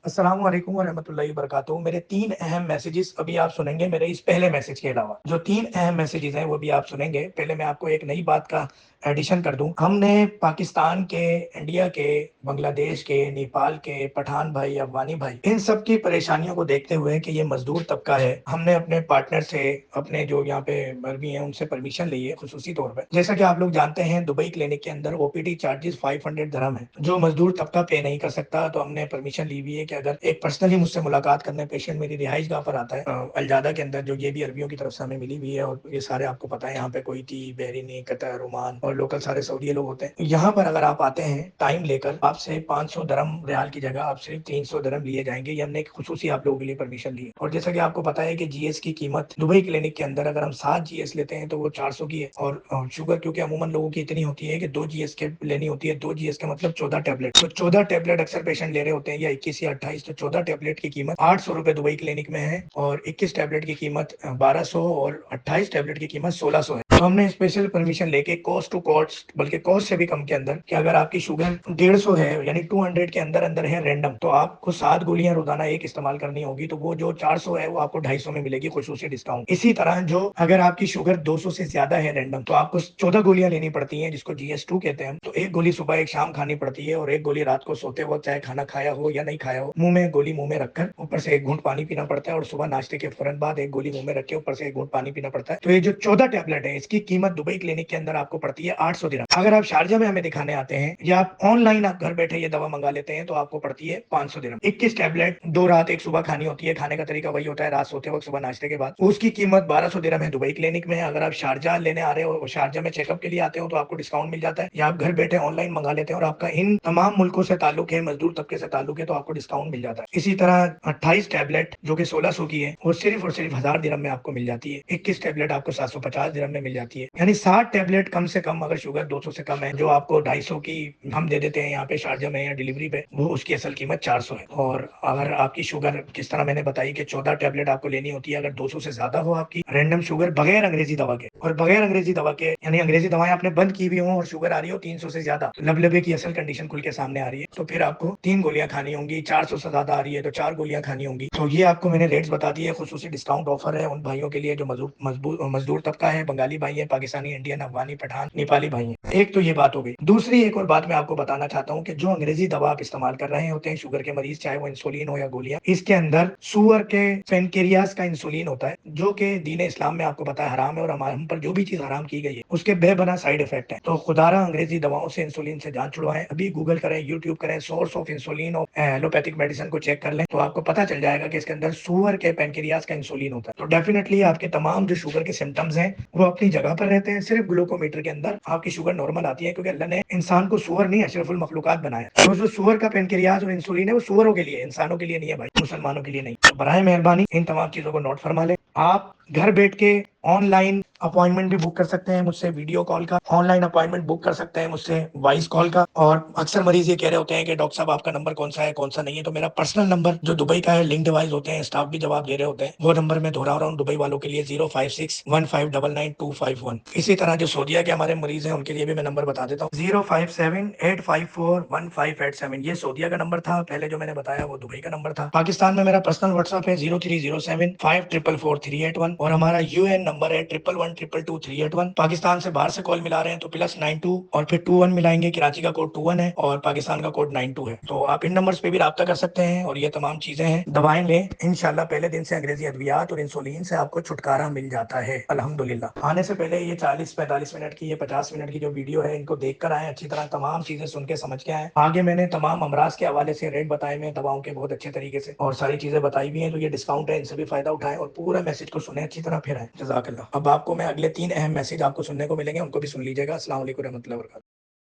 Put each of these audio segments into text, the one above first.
السلام علیکم ورحمۃ اللہ وبرکاتہ۔ میرے 3 اہم میسیجز ابھی آپ سنیں گے میرے اس پہلے میسج کے علاوہ۔ جو 3 اہم میسیجز ہیں وہ بھی آپ سنیں گے۔ پہلے میں آپ کو ایک نئی بات کا ایڈیشن کر دوں۔ ہم نے پاکستان کے، انڈیا کے، بنگلہ دیش کے، نیپال کے پٹھان بھائی، افغانی بھائی، ان سب کی پریشانیوں کو دیکھتے ہوئے کہ یہ مزدور طبقہ ہے، ہم نے اپنے پارٹنر سے، اپنے جو یہاں پہ مربی ہیں، ان سے پرمیشن لی ہے خصوصی طور پہ۔ جیسا کہ آپ لوگ جانتے ہیں دبئی کلینک کے اندر او پی ڈی چارجز 500 درہم ہے، جو مزدور طبقہ پے نہیں کر سکتا۔ تو ہم نے پرمیشن لی ہوئی ہے کہ اگر ایک پرسنلی مجھ سے ملاقات کرنے پیشنٹ میری رہائش گاہ پر آتا ہے الجادہ کے اندر، جو یہ بھی عربیوں کی طرف سے ہمیں ملی ہوئی ہے، اور یہ سارے آپ کو پتا ہے یہاں پہ کوئٹی، بحرینی، قطر، عمان اور لوکل سارے سعودی لوگ ہوتے ہیں۔ یہاں پر اگر آپ آتے ہیں ٹائم لے کر، آپ سے 500 درہم ریال کی جگہ آپ صرف 300 درہم لیے جائیں گے۔ یہ ہم نے ایک خصوصی آپ لوگوں کے لیے پرمیشن لی ہے۔ اور جیسا کہ آپ کو پتا ہے کہ جی ایس کی قیمت دبئی کلینک کے اندر اگر ہم 7 جی ایس لیتے ہیں تو وہ 400 کی ہے، اور شوگر کیونکہ عموماً لوگوں کی اتنی ہوتی ہے کہ 2 جی ایس کے لینی ہوتی ہے۔ 2 جی ایس کا مطلب 14 ٹیبلٹ، تو 14 ٹیبلٹ اکثر پیشنٹ لے رہے ہوتے ہیں، یا 21 یا 28۔ تو 14 ٹیبلٹ کی قیمت 800 روپے دبئی کلینک میں ہے، اور 21 ٹیبلٹ کی قیمت 1200، اور 28 ٹیبلٹ کی قیمت 1600 ہے۔ تو ہم نے اسپیشل پرمیشن لے کے کوسٹ ٹو کوسٹ، بلکہ کوسٹ سے بھی کم کے اندر، کہ اگر آپ کی شوگر 150 ہے، یعنی 200 کے اندر اندر ہے رینڈم، تو آپ کو 7 گولیاں روزانہ ایک استعمال کرنی ہوگی، تو وہ جو 400 ہے وہ آپ کو 250 میں ملے گی خصوصی ڈسکاؤنٹ۔ اسی طرح جو اگر آپ کی شوگر 200 سے زیادہ ہے رینڈم، تو آپ کو 14 گولیاں لینی پڑتی ہیں، جس کو GS2 کہتے ہیں۔ تو ایک گولی صبح، ایک شام کھانی پڑتی ہے، اور ایک گولی رات کو سوتے وقت، چاہے کھانا کھایا ہو یا نہیں کھایا ہو، منہ میں گولی منہ میں رکھ کر اوپر سے ایک گھونٹ پانی پینا پڑتا ہے، اور صبح ناشتے کے فوراً بعد ایک گولی منہ میں رکھ کے اوپر سے ایک گھونٹ پانی پینا پڑتا ہے۔ تو یہ جو 14 ٹیبلٹ ہے، اس کی قیمت دبئی کلینک کے اندر آپ کو پڑتی ہے 800 درہم۔ اگر آپ شارجہ میں ہمیں دکھانے آتے ہیں، یا آپ آن لائن آپ گھر بیٹھے یہ دوا منگا لیتے ہیں، تو آپ کو پڑتی ہے 500 درہم۔ 21 ٹیبلٹ 2 رات 1 صبح کھانی ہوتی ہے۔ کھانے کا طریقہ وہی ہوتا ہے، رات سوتے وقت، صبح ناشتے کے بعد۔ اس کی قیمت 1200 درہم ہے دبئی کلینک میں۔ اگر آپ شارجہ لینے آ رہے ہو، شارجہ میں چیک اپ کے لیے آتے ہو، تو آپ کو ڈسکاؤنٹ مل جاتا ہے، یا آپ گھر بیٹھے آن لائن منگا لیتے ہیں اور آپ کا ان تمام ملکوں سے تعلق ہے، مزدور طبقے سے تعلق ہے، تو آپ کو ڈسکاؤنٹ مل جاتا ہے۔ اسی طرح 28 ٹیبلٹ جو کہ 1600 کی ہے، وہ صرف اور صرف 1000 درہم میں آپ کو مل جاتی ہے۔ 21 ٹیبلٹ آپ کو 750 درہم میں مل جاتی ہے، یعنی 60 ٹیبلٹ کم سے کم، اگر شوگر 200 سے کم ہے، جو آپ کو 250 کی ہم دے دیتے ہیں یہاں پہ شارجہ میں یا ڈلیوری پہ، وہ اس کی اصل قیمت 400 ہے۔ اور اگر آپ کی شوگر کس طرح میں نے بتائی کہ 14 ٹیبلٹ آپ کو لینی ہوتی ہے، اگر 200 سے زیادہ ہو آپ کی رینڈم شوگر، بغیر انگریزی دوا کے، اور بغیر انگریزی دوا کے یعنی انگریزی دوائیں آپ نے بند کی ہوئی ہوں، اور شوگر آ رہی ہو 300 سے زیادہ، لبلبے کی اصل کنڈیشن کھل کے سامنے آ رہی ہے، تو پھر آپ کو 3 گولیاں کھانی ہوں گی۔ 400 سے زیادہ آ رہی ہے تو 4 گولیاں کھانی ہوں گی۔ تو یہ آپ کو میں نے ریٹس بتا دی ہے۔ خصوصی ڈسکاؤنٹ آفر ہے ان بھائیوں کے لیے جو مزدور طبقہ ہے، بنگالی بھائی ہیں، پاکستانی، انڈین، افغانی، پٹھان، نیپالی بھائی ہیں۔ ایک تو یہ بات ہو گئی۔ دوسری ایک اور بات میں آپ کو بتانا چاہتا ہوں کہ جو انگریزی دوا آپ استعمال کر رہے ہوتے ہیں شوگر کے مریض، چاہے وہ انسولین ہو یا گولیاں، اس کے اندر سور کے پینکریاس کا انسولین ہوتا ہے، جو کہ دین اسلام میں آپ کو پتا ہے حرام ہے، اور ہم پر جو بھی چیز حرام کی گئی ہے اس کے بے بنا سائیڈ افیکٹ ہیں۔ تو خدا را انگریزی دواؤں سے، انسولین سے جان چھڑوائیں۔ ابھی گوگل کریں، یوٹیوب کریں، سورس آف انسولین اور ایلوپیتھک میڈیسن کو چیک کر لیں، تو آپ کو پتا چل جائے گا کہ اس کے اندر سور کے پینکریاس کا انسولین ہوتا ہے۔ تو ڈیفینیٹلی آپ کے تمام جو شوگر کے سمٹمز ہیں وہ اپنی جگہ پر رہتے ہیں۔ صرف گلوکومیٹر کے اندر آپ کی شوگر نارمل آتی ہے، کیونکہ اللہ نے انسان کو سور نہیں، اشرف المخلوقات بنایا۔ تو جو سور کا پینکریاس اور انسولین ہے وہ سوروں کے لیے، انسانوں کے لیے نہیں ہے بھائی، مسلمانوں کے لیے نہیں۔ تو برائے مہربانی ان تمام چیزوں کو نوٹ فرما لیں۔ آپ گھر بیٹھ کے آن لائن اپوائنٹمنٹ بھی بک کر سکتے ہیں مجھ سے، ویڈیو کال کا آن لائن اپوائنٹمنٹ بک کر سکتے ہیں مجھ سے، وائس کال کا۔ اور اکثر مریض یہ کہہ رہے ہوتے ہیں کہ ڈاکٹر صاحب آپ کا نمبر کون سا ہے، کون سا نہیں ہے، تو میرا پرسنل نمبر جو دبئی کا ہے، لنک ڈیوائس ہوتے ہیں، اسٹاف بھی جواب دے رہے ہوتے ہیں، وہ نمبر میں دہرا رہا ہوں دبئی والوں کے لیے 05615999251۔ اسی طرح جو سعودیہ کے ہمارے مریض ہیں ان کے لیے بھی میں نمبر بتا دیتا ہوں، 05785411587۔ یہ سعودیہ کا نمبر تھا پہلے جو میں نے بتایا، وہ دبئی کا نمبر تھا۔ پاکستان میں میرا پرسنل واٹس ایپ ہے 030754444381، اور ہمارا UN نمبر ہے 1112222381۔ پاکستان سے باہر سے کال ملا رہے ہیں تو +92 اور پھر 21 ملائیں گے، کراچی کا کوڈ 21 ہے اور پاکستان کا کوڈ 92 ہے۔ تو آپ ان نمبرز پہ بھی رابطہ کر سکتے ہیں، اور یہ تمام چیزیں ہیں، دوائیں لیں انشاءاللہ پہلے دن سے انگریزی ادویات اور انسولین سے آپ کو چھٹکارا مل جاتا ہے الحمدللہ۔ آنے سے پہلے یہ 40-45 منٹ کی، یہ 50 منٹ کی جو ویڈیو ہے، ان کو دیکھ کر آئیں، اچھی طرح تمام چیزیں سن کے سمجھ کے آئیں۔ آگے میں نے تمام امراض کے حوالے سے ریٹ بتائے ہوئے ہیں دواؤں کے بہت اچھے طریقے سے، اور ساری چیزیں بتائی ہوئی ہیں، تو یہ ڈسکاؤنٹ ہے، ان سے بھی فائدہ اٹھائیں اور پورا میسج کو سنیں اچھی طرح، پھر آئیں۔ جزاک اللہ۔ اب آپ کو میں اگلے 3 اہم میسج آپ کو سننے کو ملیں گے، ان کو بھی سن لیجیے گا۔ السلام علیکم رحمۃ اللہ وبرکاتہ۔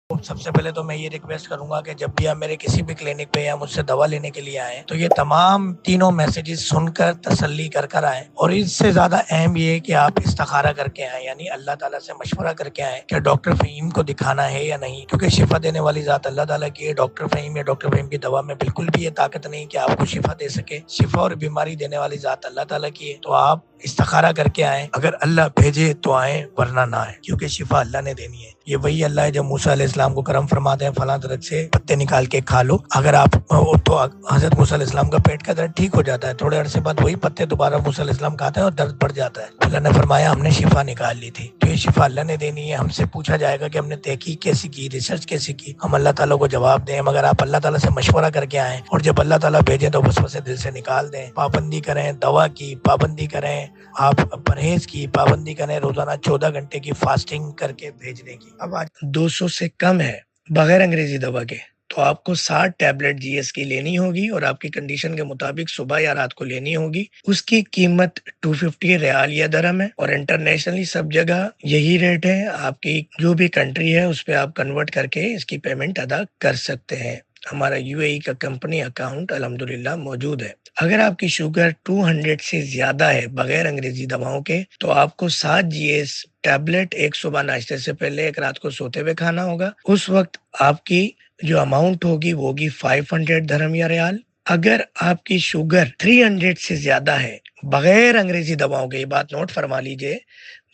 سب سے پہلے تو میں یہ ریکویسٹ کروں گا کہ جب بھی آپ میرے کسی بھی کلینک پہ یا مجھ سے دوا لینے کے لیے آئیں، تو یہ تمام تینوں میسیجز سن کر تسلی کر کر آئیں، اور اس سے زیادہ اہم یہ ہے کہ آپ استخارہ کر کے آئیں، یعنی اللہ تعالیٰ سے مشورہ کر کے آئیں کہ ڈاکٹر فہیم کو دکھانا ہے یا نہیں، کیونکہ شفا دینے والی ذات اللہ تعالیٰ کی ہے۔ ڈاکٹر فہیم یا ڈاکٹر فہیم کی دوا میں بالکل بھی یہ طاقت نہیں کہ آپ کو شفا دے سکے۔ شفا اور بیماری دینے والی ذات اللہ تعالیٰ کی ہے، تو آپ استخارہ کر کے آئیں، اگر اللہ بھیجے تو آئیں ورنہ نہ آئیں، کیونکہ شفا اللہ نے دینی ہے۔ یہ وہی اللہ ہے جو موسیٰ علیہ السلام کو کرم فرماتے ہیں فلاں درخت سے پتے نکال کے کھا لو، اگر آپ تو حضرت موسیٰ علیہ السلام کا پیٹ کا درد ٹھیک ہو جاتا ہے، تھوڑے عرصے بعد وہی پتے دوبارہ موسیٰ علیہ السلام کھاتے ہیں اور درد بڑھ جاتا ہے۔ اللہ نے فرمایا ہم نے شفا نکال لی تھی، تو یہ شفا اللہ نے دینی ہے۔ ہم سے پوچھا جائے گا کہ ہم نے تحقیق کیسی کی، ریسرچ کیسی کی، ہم اللہ تعالیٰ کو جواب دیں، مگر آپ اللہ تعالیٰ سے مشورہ کر کے آئیں، اور جب اللہ تعالیٰ بھیجیں تو وسوسے دل سے نکال دیں۔ پابندی کریں دوا کی، پابندی کریں آپ پرہیز کی، پابندی کریں روزانہ 14 گھنٹے کی فاسٹنگ کر کے بھیجنے کی۔ اب آج 200 سے کم ہے بغیر انگریزی دوا کے، تو آپ کو 60 ٹیبلٹ جی ایس کی لینی ہوگی، اور آپ کی کنڈیشن کے مطابق صبح یا رات کو لینی ہوگی۔ اس کی قیمت 250 ریال یا درہم ہے، اور انٹرنیشنلی سب جگہ یہی ریٹ ہے۔ آپ کی جو بھی کنٹری ہے اس پہ آپ کنورٹ کر کے اس کی پیمنٹ ادا کر سکتے ہیں۔ ہمارا یو اے ای کا کمپنی اکاؤنٹ الحمدللہ موجود ہے۔ اگر آپ کی شوگر 200 سے زیادہ ہے بغیر انگریزی دواؤں کے، تو آپ کو 7 جی ایس ٹیبلٹ ایک صبح ناشتے سے پہلے ایک رات کو سوتے ہوئے کھانا ہوگا۔ اس وقت آپ کی جو اماؤنٹ ہوگی وہ ہوگی 500 درہم یا ریال۔ اگر آپ کی شوگر 300 سے زیادہ ہے بغیر انگریزی دواؤں کے، یہ بات نوٹ فرما لیجئے،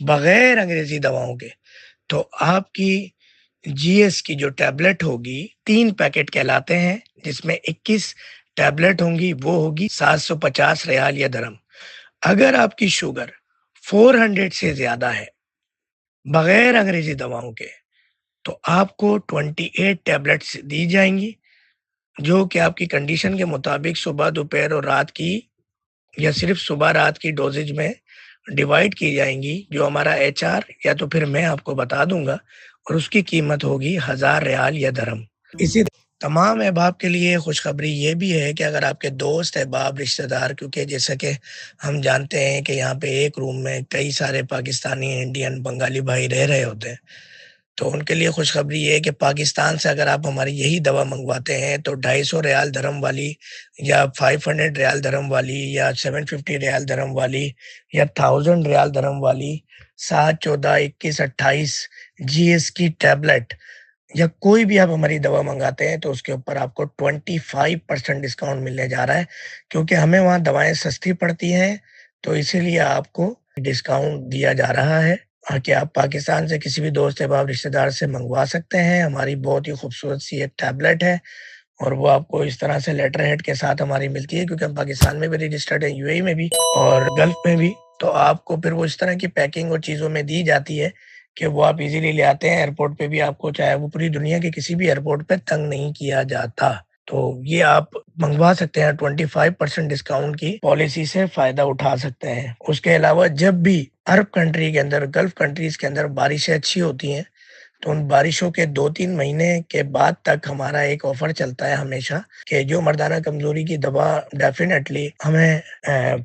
بغیر انگریزی دواؤں کے، تو آپ کی جی ایس کی جو ٹیبلٹ ہوگی 3 پیکٹ کہلاتے ہیں، جس میں 21 ٹیبلٹ ہوں گی، وہ ہوگی 750 ریال یا درہم۔ اگر آپ کی شوگر 400 سے زیادہ ہے بغیر انگریزی دواؤں کے، تو آپ کو 28 ٹیبلٹس دی جائیں گی، جو کہ آپ کی کنڈیشن کے مطابق صبح دوپہر اور رات کی، یا صرف صبح رات کی ڈوزیج میں ڈیوائیڈ کی جائیں گی، جو ہمارا ایچ آر یا تو پھر میں آپ کو بتا دوں گا، اور اس کی قیمت ہوگی 1000 ریال یا درہم۔ اسی تمام احباب کے لیے خوشخبری یہ بھی ہے کہ اگر آپ کے دوست احباب رشتہ دار، کیونکہ جیسا کہ ہم جانتے ہیں کہ یہاں پہ ایک روم میں کئی سارے پاکستانی، انڈین، بنگالی بھائی رہ رہے ہوتے ہیں، تو ان کے لیے خوشخبری یہ ہے کہ پاکستان سے اگر آپ ہماری یہی دوا منگواتے ہیں تو 250 ریال درہم والی، یا 500 ریال درہم والی، یا 750 ریال درہم والی، یا 1000 ریال درہم والی 7، 14، 21، 28 جی ایس کی ٹیبلٹ، یا کوئی بھی آپ ہماری دوا منگاتے ہیں، تو اس کے اوپر آپ کو 25% ڈسکاؤنٹ ملنے جا رہا ہے، کیونکہ ہمیں وہاں دوائیں سستی پڑتی ہیں، تو اسی لیے آپ کو ڈسکاؤنٹ دیا جا رہا ہے کہ آپ پاکستان سے کسی بھی دوست احباب رشتہ دار سے منگوا سکتے ہیں۔ ہماری بہت ہی خوبصورت سی ایک ٹیبلٹ ہے، اور وہ آپ کو اس طرح سے لیٹر ہیڈ کے ساتھ ہماری ملتی ہے، کیونکہ ہم پاکستان میں بھی رجسٹرڈ ہیں، یو اے ای میں بھی اور گلف میں بھی، تو آپ کو پھر وہ اس طرح کی پیکنگ اور چیزوں میں دی جاتی ہے کہ وہ آپ ایزیلی لے آتے ہیں ایئرپورٹ پہ بھی، آپ کو چاہے وہ پوری دنیا کے کسی بھی ایئرپورٹ پہ تنگ نہیں کیا جاتا۔ تو یہ آپ منگوا سکتے ہیں، 25% ڈسکاؤنٹ کی پالیسی سے فائدہ اٹھا سکتے ہیں۔ اس کے علاوہ جب بھی عرب کنٹری کے اندر، گلف کنٹریز کے اندر بارشیں اچھی ہوتی ہیں، تو ان بارشوں کے 2-3 مہینے کے بعد تک ہمارا ایک آفر چلتا ہے ہمیشہ، کہ جو مردانہ کمزوری کی دوا ڈیفینیٹلی ہمیں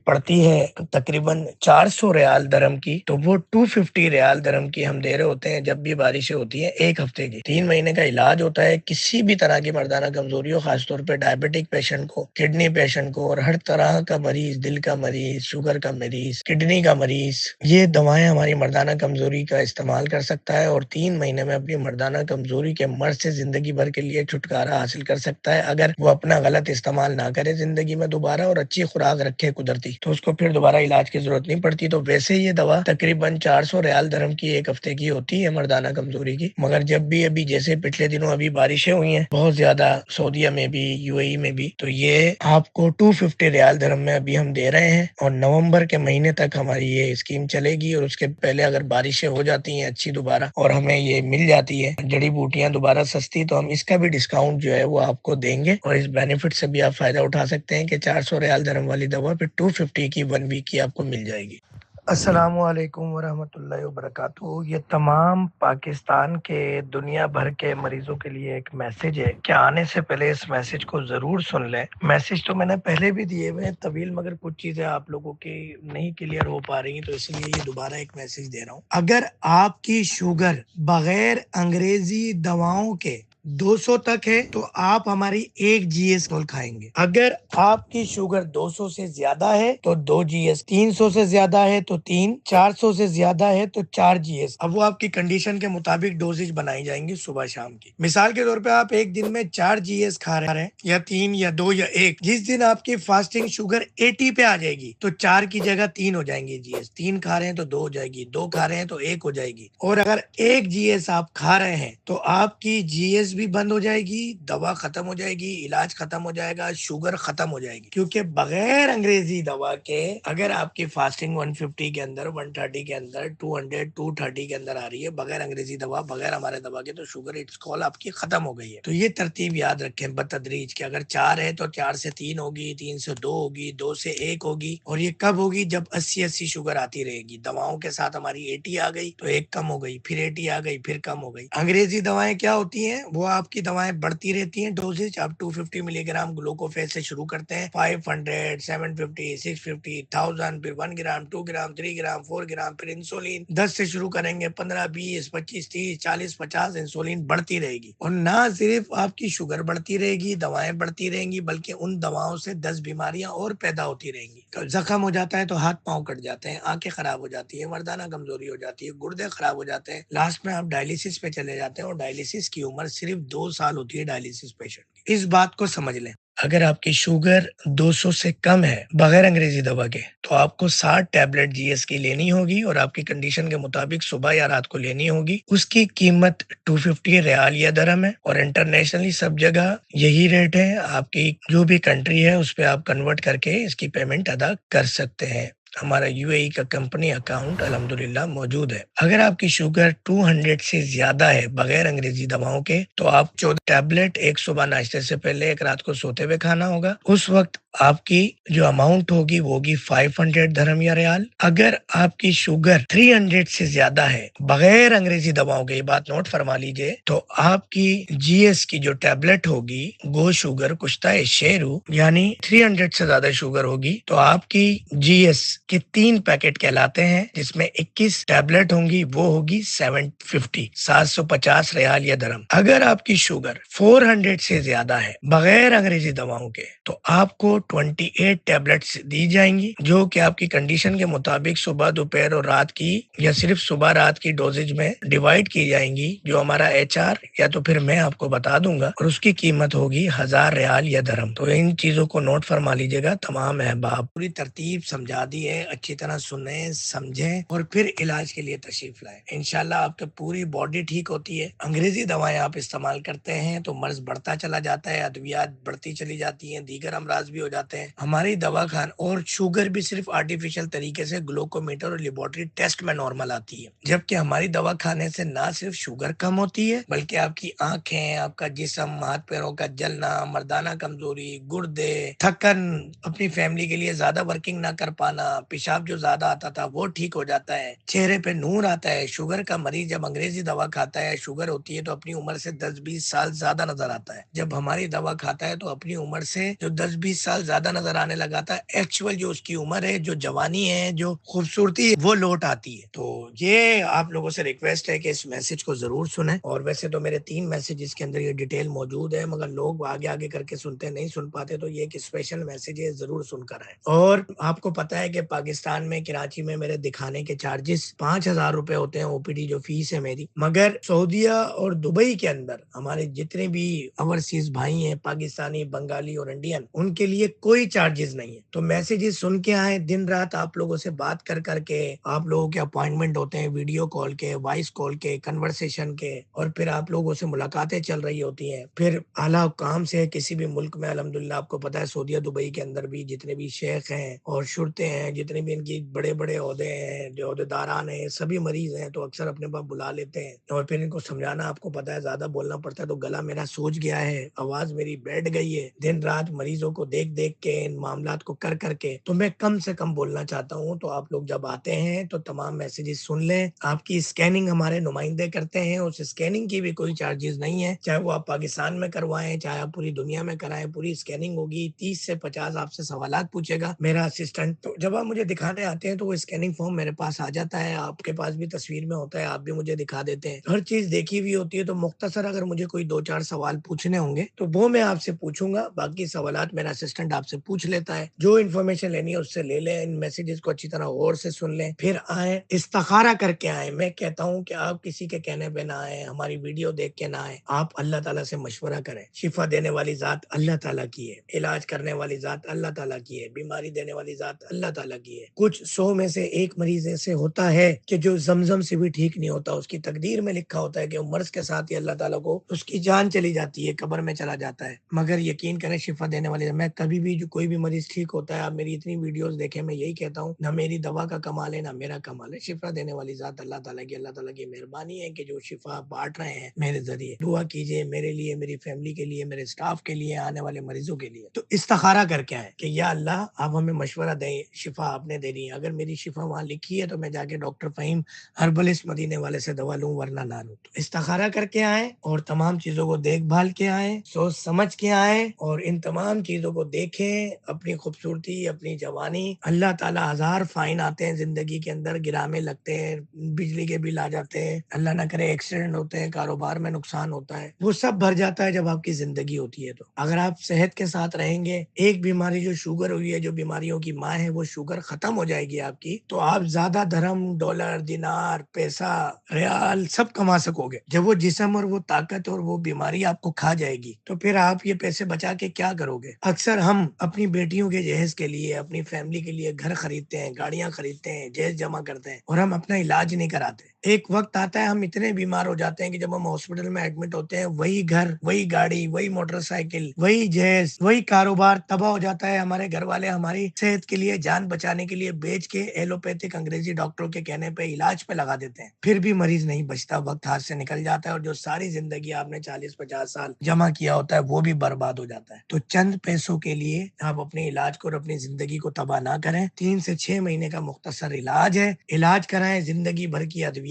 پڑتی ہے تقریباً 400 ریال درہم کی، تو وہ 250 ریال درہم کی ہم دے رہے ہوتے ہیں جب بھی بارشیں ہوتی ہیں، 1 ہفتے کی 3 مہینے کا علاج ہوتا ہے کسی بھی طرح کی مردانہ کمزوری ہو، خاص طور پہ ڈائبٹک پیشنٹ کو، کڈنی پیشنٹ کو، اور ہر طرح کا مریض، دل کا مریض، شوگر کا مریض، کڈنی کا مریض، یہ دوائیں ہماری مردانہ کمزوری کا استعمال کر سکتا ہے، اور 3 مہینے میں اپنی مردانہ کمزوری کے مرض سے زندگی بھر کے لیے چھٹکارا حاصل کر سکتا ہے، اگر وہ اپنا غلط استعمال نہ کرے زندگی میں دوبارہ، اور اچھی خوراک رکھے قدرتی، تو اس کو پھر دوبارہ علاج کی ضرورت نہیں پڑتی۔ تو ویسے یہ دوا تقریباً 400 ریال درہم کی 1 ہفتے کی ہوتی ہے مردانہ کمزوری کی، مگر جب بھی ابھی جیسے پچھلے دنوں ابھی بارشیں ہوئی ہیں بہت زیادہ سعودیہ میں بھی، یو اے ای میں بھی، تو یہ آپ کو 250 ریال درہم میں ابھی ہم دے رہے ہیں، اور نومبر کے مہینے تک ہماری یہ اسکیم چلے گی، اور اس کے پہلے اگر بارشیں ہو جاتی ہیں اچھی دوبارہ اور ہمیں یہ مل جاتی ہے جڑی بوٹیاں دوبارہ سستی، تو ہم اس کا بھی ڈسکاؤنٹ جو ہے وہ آپ کو دیں گے، اور اس بینیفٹ سے بھی آپ فائدہ اٹھا سکتے ہیں کہ 400 ریال درہم والی دوا پھر 250 کی 1 ویک کی آپ کو مل جائے گی۔ السلام علیکم ورحمۃ اللہ وبرکاتہ۔ یہ تمام پاکستان کے، دنیا بھر کے مریضوں کے لیے ایک میسج ہے کہ آنے سے پہلے اس میسج کو ضرور سن لیں۔ میسج تو میں نے پہلے بھی دیے ہوئے ہیں طویل، مگر کچھ چیزیں آپ لوگوں کی نہیں کلیئر ہو پا رہی ہیں، تو اس لیے یہ دوبارہ ایک میسج دے رہا ہوں۔ اگر آپ کی شوگر بغیر انگریزی دواؤں کے 200 تک ہے تو آپ ہماری ایک جی ایس کھائیں گے. اگر آپ کی شوگر 200 سے زیادہ ہے تو 2 جی ایس، 300 سے زیادہ ہے تو 3، 400 سے زیادہ ہے تو 4 جی ایس. اب وہ آپ کی کنڈیشن کے مطابق ڈوزیج بنائی جائیں گی صبح شام کی. مثال کے طور پہ آپ ایک دن میں 4 جی ایس کھا رہے ہیں، یا 3 یا 2 یا 1. جس دن آپ کی فاسٹنگ شوگر 80 پہ آ جائے گی تو 4 کی جگہ 3 ہو جائیں گے جی ایس. 3 کھا رہے ہیں تو 2 ہو جائے گی، 2 کھا رہے ہیں تو 1 ہو جائے گی. اور اگر 1 جی ایس آپ کھا رہے ہیں تو آپ کی جی ایس بھی بند ہو جائے گی، دوا ختم ہو جائے گی، علاج ختم ہو جائے گا، شوگر ختم ہو جائے گی. کیونکہ بغیر انگریزی دوا کے اگر آپ کی فاسٹنگ 150 کے اندر، 130 کے اندر، 200، 230 کے اندر آ رہی ہے بغیر انگریزی دوا، بغیر ہمارے دوا کے، تو شوگر اٹس کال آپ کی ختم ہو گئی ہے. تو یہ ترتیب یاد رکھیں بتدریج کہ اگر 4 ہے تو 4 سے 3 ہوگی، 3 سے 2 ہوگی، 2 سے 1 ہوگی. اور یہ کب ہوگی؟ جب 80 شوگر آتی رہے گی. دواؤں کے ساتھ ہماری 80 آ گئی تو 1 کم ہو گئی، پھر 80 آ گئی، پھر کم ہو گئی. انگریزی دوائیں کیا ہوتی ہیں؟ وہ آپ کی دوائیں بڑھتی رہتی ہیں ڈوزیج. آپ 250 ملی گرام گلوکوفیس سے شروع کرتے ہیں، 500، 750، 650، 1000، پھر 1 گرام، 2 گرام، 3 گرام، 4 گرام، پھر انسولین 10 سے شروع کریں گے، 15، 20، 25، 30، 40، 50 انسولین بڑھتی رہے گی. اور نہ صرف آپ کی شوگر بڑھتی رہے گی، دوائیں بڑھتی رہیں گی، بلکہ ان دواؤں سے 10 بیماریاں اور پیدا ہوتی رہیں گی. زخم ہو جاتا ہے تو ہاتھ پاؤں کٹ جاتے ہیں، آنکھیں خراب ہو جاتی ہیں، مردانہ کمزوری ہو جاتی ہے، گردے خراب ہو جاتے ہیں، لاسٹ میں آپ ڈائلیسس پہ چلے جاتے ہیں. اور ڈائلیسس کی عمر صرف 2 سال ہوتی ہے ڈائلیسس پیشنٹ کی. اس بات کو سمجھ لیں. اگر آپ کی شوگر 200 سے کم ہے بغیر انگریزی دوا کے تو آپ کو 60 ٹیبلٹ جی ایس کی لینی ہوگی، اور آپ کی کنڈیشن کے مطابق صبح یا رات کو لینی ہوگی. اس کی قیمت 250 ریال یا درہم ہے، اور انٹرنیشنلی سب جگہ یہی ریٹ ہے. آپ کی جو بھی کنٹری ہے اس پہ آپ کنورٹ کر کے اس کی پیمنٹ ادا کر سکتے ہیں. ہمارا یو اے ای کا کمپنی اکاؤنٹ الحمدللہ موجود ہے. اگر آپ کی شوگر 200 سے زیادہ ہے بغیر انگریزی دواؤں کے تو آپ 14 ٹیبلٹ ایک صبح ناشتے سے پہلے، ایک رات کو سوتے ہوئے کھانا ہوگا. اس وقت آپ کی جو اماؤنٹ ہوگی وہ ہوگی 500 درہم یا ریال. اگر آپ کی شوگر 300 سے زیادہ ہے بغیر انگریزی دواؤں کے، یہ بات نوٹ فرما لیجئے، تو آپ کی جی ایس کی جو ٹیبلٹ ہوگی گو شوگر کشتہ شیرو، یعنی 300 سے زیادہ شوگر ہوگی تو آپ کی جی ایس کے 3 پیکٹ کہلاتے ہیں، جس میں 21 ٹیبلٹ ہوں گی، وہ ہوگی 750 ریال یا درہم. اگر آپ کی شوگر 400 سے زیادہ ہے بغیر انگریزی دواؤں کے تو آپ کو 28 ٹیبلٹس دی جائیں گی، جو کہ آپ کی کنڈیشن کے مطابق صبح، دوپہر اور رات کی، یا صرف صبح رات کی ڈوزیج میں ڈیوائیڈ کی جائیں گی، جو ہمارا ایچ آر یا تو پھر میں آپ کو بتا دوں گا. اور اس کی قیمت ہوگی 1000 ریال یا درہم. تو ان چیزوں کو نوٹ فرما لیجیے گا تمام احباب. پوری ترتیب سمجھا دی ہے، اچھی طرح سنیں، سمجھیں اور پھر علاج کے لیے تشریف لائیں. انشاءاللہ آپ کی پوری باڈی ٹھیک ہوتی ہے. انگریزی دوائیں آپ استعمال کرتے ہیں تو مرض بڑھتا چلا جاتا ہے، ادویات بڑھتی چلی جاتی ہیں، دیگر امراض بھی ہو جاتے ہیں. ہماری دوا خان اور شوگر بھی صرف آرٹیفیشل طریقے سے گلوکومیٹر اور لیبورٹری ٹیسٹ میں نارمل آتی ہے، جبکہ ہماری دوا کھانے سے نہ صرف شوگر کم ہوتی ہے بلکہ آپ کی آنکھیں، آپ کا جسم، ہاتھ پیروں کا جلنا، مردانہ کمزوری، گردے، تھکن، اپنی فیملی کے لیے زیادہ ورکنگ نہ کر پانا، پیشاب جو زیادہ آتا تھا وہ ٹھیک ہو جاتا ہے، چہرے پہ نور آتا ہے. شوگر کا مریض جب انگریزی دوا کھاتا ہے، شوگر ہوتی ہے تو اپنی عمر سے 10-20 سال زیادہ نظر آتا ہے. جب ہماری دوا کھاتا ہے تو اپنی عمر سے جو 10-20 سال زیادہ نظر آنے لگا تھا، ایکچوئل جو اس کی عمر ہے، جو جوانی ہے، جو خوبصورتی ہے، وہ لوٹ آتی ہے. تو یہ آپ لوگوں سے ریکویسٹ ہے کہ اس میسج کو ضرور سنیں. اور ویسے تو میرے 3 میسج اس کے اندر یہ ڈیٹیل موجود ہے، مگر لوگ آگے آگے کر کے سنتے نہیں سن پاتے، تو یہ ایک اسپیشل میسج ہے، ضرور سن کر آئیں. اور آپ کو پتا ہے کہ پاکستان میں کراچی میں میرے دکھانے کے چارجز 5000 روپے ہوتے ہیں، او پی ڈی جو فیس ہے میری. مگر سعودیہ اور دبئی کے اندر ہمارے جتنے بھی اوورسیز بھائی ہیں، پاکستانی، بنگالی اور انڈین، ان کے لیے کوئی چارجز نہیں ہے. تو میسیجز سن کے آئیں. دن رات آپ لوگوں سے بات کر کر کے آپ لوگوں کے اپوائنٹمنٹ ہوتے ہیں، ویڈیو کال کے، وائس کال کے، کنورسیشن کے، اور پھر آپ لوگوں سے ملاقاتیں چل رہی ہوتی ہیں. پھر اعلیٰ حکام سے کسی بھی ملک میں، الحمدللہ آپ کو پتا ہے سعودیہ دبئی کے اندر بھی جتنے بھی شیخ ہیں اور شرطے ہیں، جتنے بھی ان کی بڑے بڑے عہدے ہیں، جو عہدیداران ہیں، سبھی مریض ہیں تو اکثر اپنے پاس بلا لیتے ہیں. اور پھر ان کو سمجھانا آپ کو پتا ہے زیادہ بولنا پڑتا ہے، تو گلا میرا سوج گیا ہے، آواز میری بیٹھ گئی ہے. دن رات مریضوں کو دیکھ دیکھ کے ان معاملات کو کر کے تو میں کم سے کم بولنا چاہتا ہوں. تو آپ لوگ جب آتے ہیں تو تمام میسیجز سن لیں. آپ کی اسکیننگ ہمارے نمائندے کرتے ہیں. اس اسکیننگ کی بھی کوئی چارجز نہیں ہے, چاہے وہ آپ پاکستان میں کروائیں چاہے آپ پوری دنیا میں کرائیں. پوری اسکیننگ ہوگی, 30 سے 50 آپ سے سوالات پوچھے گا میرا اسسٹنٹ. تو جب آپ مجھے دکھانے آتے ہیں تو وہ اسکیننگ فارم میرے پاس آ جاتا ہے, آپ کے پاس بھی تصویر میں ہوتا ہے, آپ بھی مجھے دکھا دیتے ہیں, ہر چیز دیکھی ہوئی ہوتی ہے. تو مختصر اگر مجھے کوئی 2-4 سوال پوچھنے ہوں گے تو وہ میں آپ سے پوچھوں گا, باقی سوالات میرا اسسٹنٹ آپ سے پوچھ لیتا ہے. جو انفارمیشن لینی ہے اس سے لے لیں, ان میسیجز کو اچھی طرح غور سے سن لیں, پھر آئیں استخارہ کر کے آئیں. میں کہتا ہوں کہ آپ کسی کے کہنے پہ نہ آئیں, ہماری ویڈیو دیکھ کے نہ آئیں, آپ اللہ تعالیٰ سے مشورہ کریں. شفا دینے والی ذات اللہ تعالیٰ کی ہے, علاج کرنے والی ذات اللہ تعالیٰ کی ہے, بیماری دینے والی ذات اللہ تعالیٰ کی ہے. کچھ 100 میں سے ایک مریض ایسے ہوتا ہے کہ جو زمزم سے بھی ٹھیک نہیں ہوتا, اس کی تقدیر میں لکھا ہوتا ہے کہ مرض کے ساتھ ہی اللہ تعالیٰ کو اس کی جان چلی جاتی ہے, قبر میں چلا جاتا ہے. مگر یقین کریں شفا دینے والی, میں کبھی بھی جو کوئی بھی مریض ٹھیک ہوتا ہے, آپ میری اتنی ویڈیوز دیکھیں, میں یہی کہتا ہوں نہ میری دوا کا کمال ہے نہ میرا کمال ہے, شفا دینے والی ذات اللہ تعالیٰ کی. اللہ تعالیٰ کی مہربانی ہے کہ جو شفا بانٹ رہے ہیں میرے ذریعے. دعا کیجیے میرے لیے, میری فیملی کے لیے, میرے اسٹاف کے لیے, آنے والے مریضوں کے لیے. تو استخارہ کر کے آئے کہ یا اللہ آپ ہمیں مشورہ دیں, شفا آپ نے دینی ہے. اگر میری شفا وہاں لکھی ہے تو میں جا کے ڈاکٹر فہیم ہربلسٹ مدینے والے سے دوا لوں, ورنہ نہ لوں. تو استخارہ کر کے آئیں اور تمام چیزوں کو دیکھ بھال کے آئیں, سوچ سمجھ کے آئیں, اور ان تمام چیزوں کو دیکھیں. اپنی خوبصورتی, اپنی جوانی, اللہ تعالیٰ ہزار فائن آتے ہیں زندگی کے اندر, گرامے لگتے ہیں, بجلی کے بل آ جاتے ہیں, اللہ نہ کرے ایکسیڈنٹ ہوتے ہیں, کاروبار میں نقصان ہوتا ہے, وہ سب بھر جاتا ہے جب آپ کی زندگی ہوتی ہے. تو اگر آپ صحت کے ساتھ رہیں گے, ایک بیماری جو شوگر ہوئی ہے, جو بیماریوں کی ماں ہے, وہ شوگر ختم ہو جائے گی آپ کی, تو آپ زیادہ درہم, ڈالر, دینار, پیسہ, ریال سب کما سکو گے. جب وہ جسم اور وہ طاقت اور وہ بیماری آپ کو کھا جائے گی تو پھر آپ یہ پیسے بچا کے کیا کرو گے؟ اکثر ہم اپنی بیٹیوں کے جہیز کے لیے, اپنی فیملی کے لیے گھر خریدتے ہیں, گاڑیاں خریدتے ہیں, جہیز جمع کرتے ہیں, اور ہم اپنا علاج نہیں کراتے. ایک وقت آتا ہے ہم اتنے بیمار ہو جاتے ہیں کہ جب ہم ہاسپٹل میں ایڈمٹ ہوتے ہیں, وہی گھر, وہی گاڑی, وہی موٹر سائیکل, وہی جہیز, وہی کاروبار تباہ ہو جاتا ہے. ہمارے گھر والے ہماری صحت کے لیے, جان بچانے کے لیے بیچ کے ایلوپیتھک انگریزی ڈاکٹروں کے کہنے پہ علاج پہ لگا دیتے ہیں, پھر بھی مریض نہیں بچتا, وقت ہاتھ سے نکل جاتا ہے, اور جو ساری زندگی آپ نے 40-50 سال جمع کیا ہوتا ہے وہ بھی برباد ہو جاتا ہے. تو چند پیسوں کے لیے آپ اپنے علاج کو اور اپنی زندگی کو تباہ نہ کریں. 3 سے 6 مہینے کا مختصر علاج ہے, علاج کرائیں. زندگی بھر کی ادویات,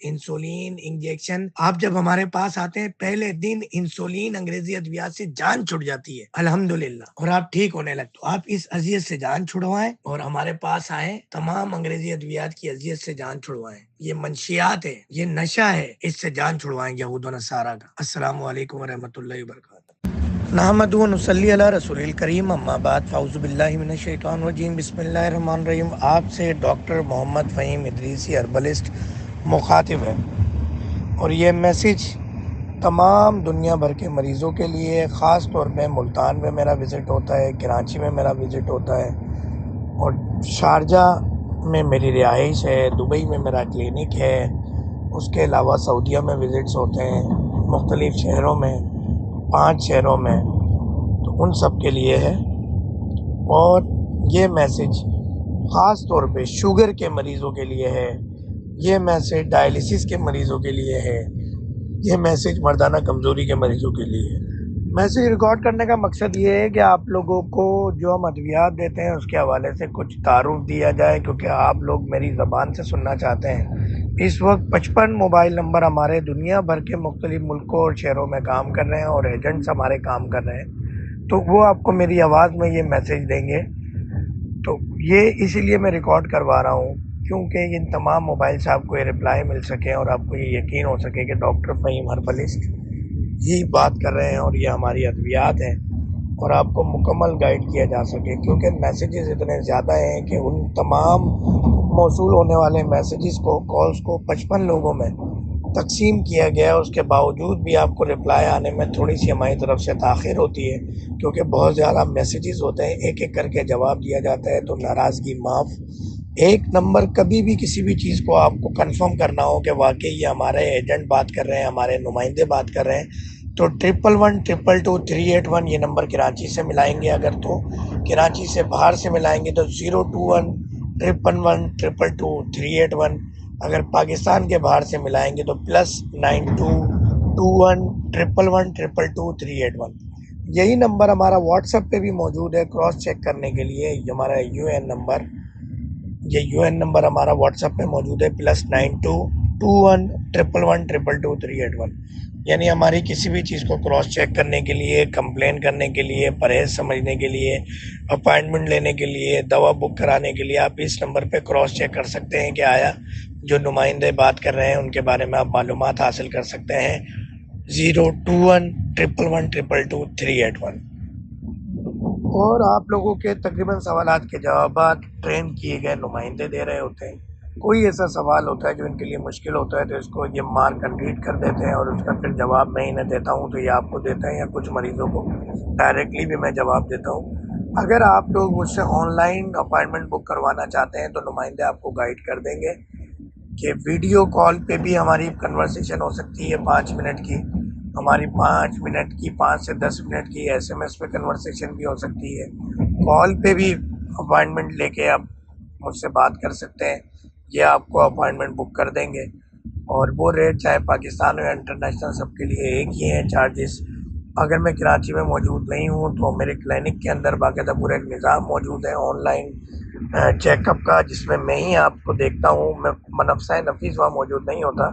انسولین, انجیکشن. آپ جب ہمارے پاس آتے ہیں پہلے دن انسولین انگریزی ادویات سے جان چھٹ جاتی ہے الحمدللہ, اور آپ ٹھیک ہونے لگتے. تو آپ اس اذیت سے جان چھڑوائیں اور ہمارے پاس آئیں, تمام انگریزی ادویات کی اذیت سے جان چھڑوائیں. یہ منشیات ہے, یہ نشہ ہے, اس سے جان چھڑوائیں یہود و نصارہ کا. السلام علیکم ورحمۃ اللہ وبرکاتہ. نحمد و نصلی علی رسول الکریم, اما بعد, فاعوذ باللہ من الشیطان الرجیم, بسم اللہ الرحمن الرحیم. آپ سے ڈاکٹر محمد فہیم ادریسی ہربلسٹ مخاطب ہے, اور یہ میسج تمام دنیا بھر کے مریضوں کے لیے, خاص طور پہ ملتان میں میرا وزٹ ہوتا ہے, کراچی میں میرا وزٹ ہوتا ہے, اور شارجہ میں میری رہائش ہے, دبئی میں میرا کلینک ہے, اس کے علاوہ سعودیہ میں وزٹس ہوتے ہیں, مختلف شہروں میں, 5 شہروں میں. تو ان سب کے لیے ہے. اور یہ میسج خاص طور پہ شوگر کے مریضوں کے لیے ہے, یہ میسج ڈائلیسس کے مریضوں کے لیے ہے, یہ میسج مردانہ کمزوری کے مریضوں کے لیے ہے. میسج ریکارڈ کرنے کا مقصد یہ ہے کہ آپ لوگوں کو جو ہم ادویات دیتے ہیں اس کے حوالے سے کچھ تعارف دیا جائے, کیونکہ آپ لوگ میری زبان سے سننا چاہتے ہیں. اس وقت 55 موبائل نمبر ہمارے دنیا بھر کے مختلف ملکوں اور شہروں میں کام کر رہے ہیں, اور ایجنٹس ہمارے کام کر رہے ہیں, تو وہ آپ کو میری آواز میں یہ میسج دیں گے. تو یہ اسی لیے میں ریکارڈ کروا رہا ہوں, کیونکہ ان تمام موبائل سے آپ کو یہ رپلائی مل سکے, اور آپ کو یہ یقین ہو سکے کہ ڈاکٹر فہیم ہربلسٹ یہی بات کر رہے ہیں, اور یہ ہماری ادویات ہیں, اور آپ کو مکمل گائیڈ کیا جا سکے. کیونکہ میسیجز اتنے زیادہ ہیں کہ ان تمام موصول ہونے والے میسیجز کو, کالز کو 55 لوگوں میں تقسیم کیا گیا. اس کے باوجود بھی آپ کو رپلائی آنے میں تھوڑی سی ہماری طرف سے تاخیر ہوتی ہے, کیونکہ بہت زیادہ میسیجز ہوتے ہیں, ایک ایک کر کے جواب دیا جاتا ہے. تو ناراضگی معاف. ایک نمبر کبھی بھی کسی بھی چیز کو آپ کو کنفرم کرنا ہو کہ واقعی یہ ہمارے ایجنٹ بات کر رہے ہیں, ہمارے نمائندے بات کر رہے ہیں, تو 1112222381 یہ نمبر کراچی سے ملائیں گے. اگر تو کراچی سے باہر سے ملائیں گے تو 02111222381. اگر پاکستان کے باہر سے ملائیں گے تو +922111222381. یہی نمبر ہمارا واٹس ایپ پہ بھی موجود ہے کراس چیک کرنے کے لیے. یہ ہمارا یو این نمبر ہمارا واٹس ایپ پہ موجود ہے +922111112381. یعنی ہماری کسی بھی چیز کو کراس چیک کرنے کے لیے، کمپلین کرنے کے لیے، پرہیز سمجھنے کے لیے، اپائنٹمنٹ لینے کے لیے، دوا بک کرانے کے لیے آپ اس نمبر پہ کراس چیک کر سکتے ہیں کہ آیا جو نمائندے بات کر رہے ہیں ان کے بارے میں آپ معلومات حاصل کر سکتے ہیں. 02111112381. اور آپ لوگوں کے تقریباً سوالات کے جوابات ٹرین کیے گئے نمائندے دے رہے ہوتے ہیں. کوئی ایسا سوال ہوتا ہے جو ان کے لیے مشکل ہوتا ہے تو اس کو یہ مارک اینڈ ریڈ کر دیتے ہیں اور اس کا پھر جواب میں انہیں دیتا ہوں تو یہ آپ کو دیتے ہیں، یا کچھ مریضوں کو ڈائریکٹلی بھی میں جواب دیتا ہوں. اگر آپ لوگ مجھ سے آن لائن اپائنٹمنٹ بک کروانا چاہتے ہیں تو نمائندے آپ کو گائیڈ کر دیں گے کہ ویڈیو کال پہ بھی ہماری کنورسیشن ہو سکتی ہے 5 منٹ کی. ہماری 5 منٹ کی، 5 سے 10 منٹ کی SMS پہ کنورسیشن بھی ہو سکتی ہے. کال پہ بھی اپائنٹمنٹ لے کے آپ مجھ سے بات کر سکتے ہیں. یہ آپ کو اپائنٹمنٹ بک کر دیں گے اور وہ ریٹ چاہے پاکستان یا انٹرنیشنل سب کے لیے ایک ہی ہیں چارجز. اگر میں کراچی میں موجود نہیں ہوں تو میرے کلینک کے اندر باقاعدہ پورا ایک نظام موجود ہے آن لائن چیک اپ کا، جس میں ہی آپ کو دیکھتا ہوں. میں منفسہ نفیس وہاں موجود نہیں ہوتا،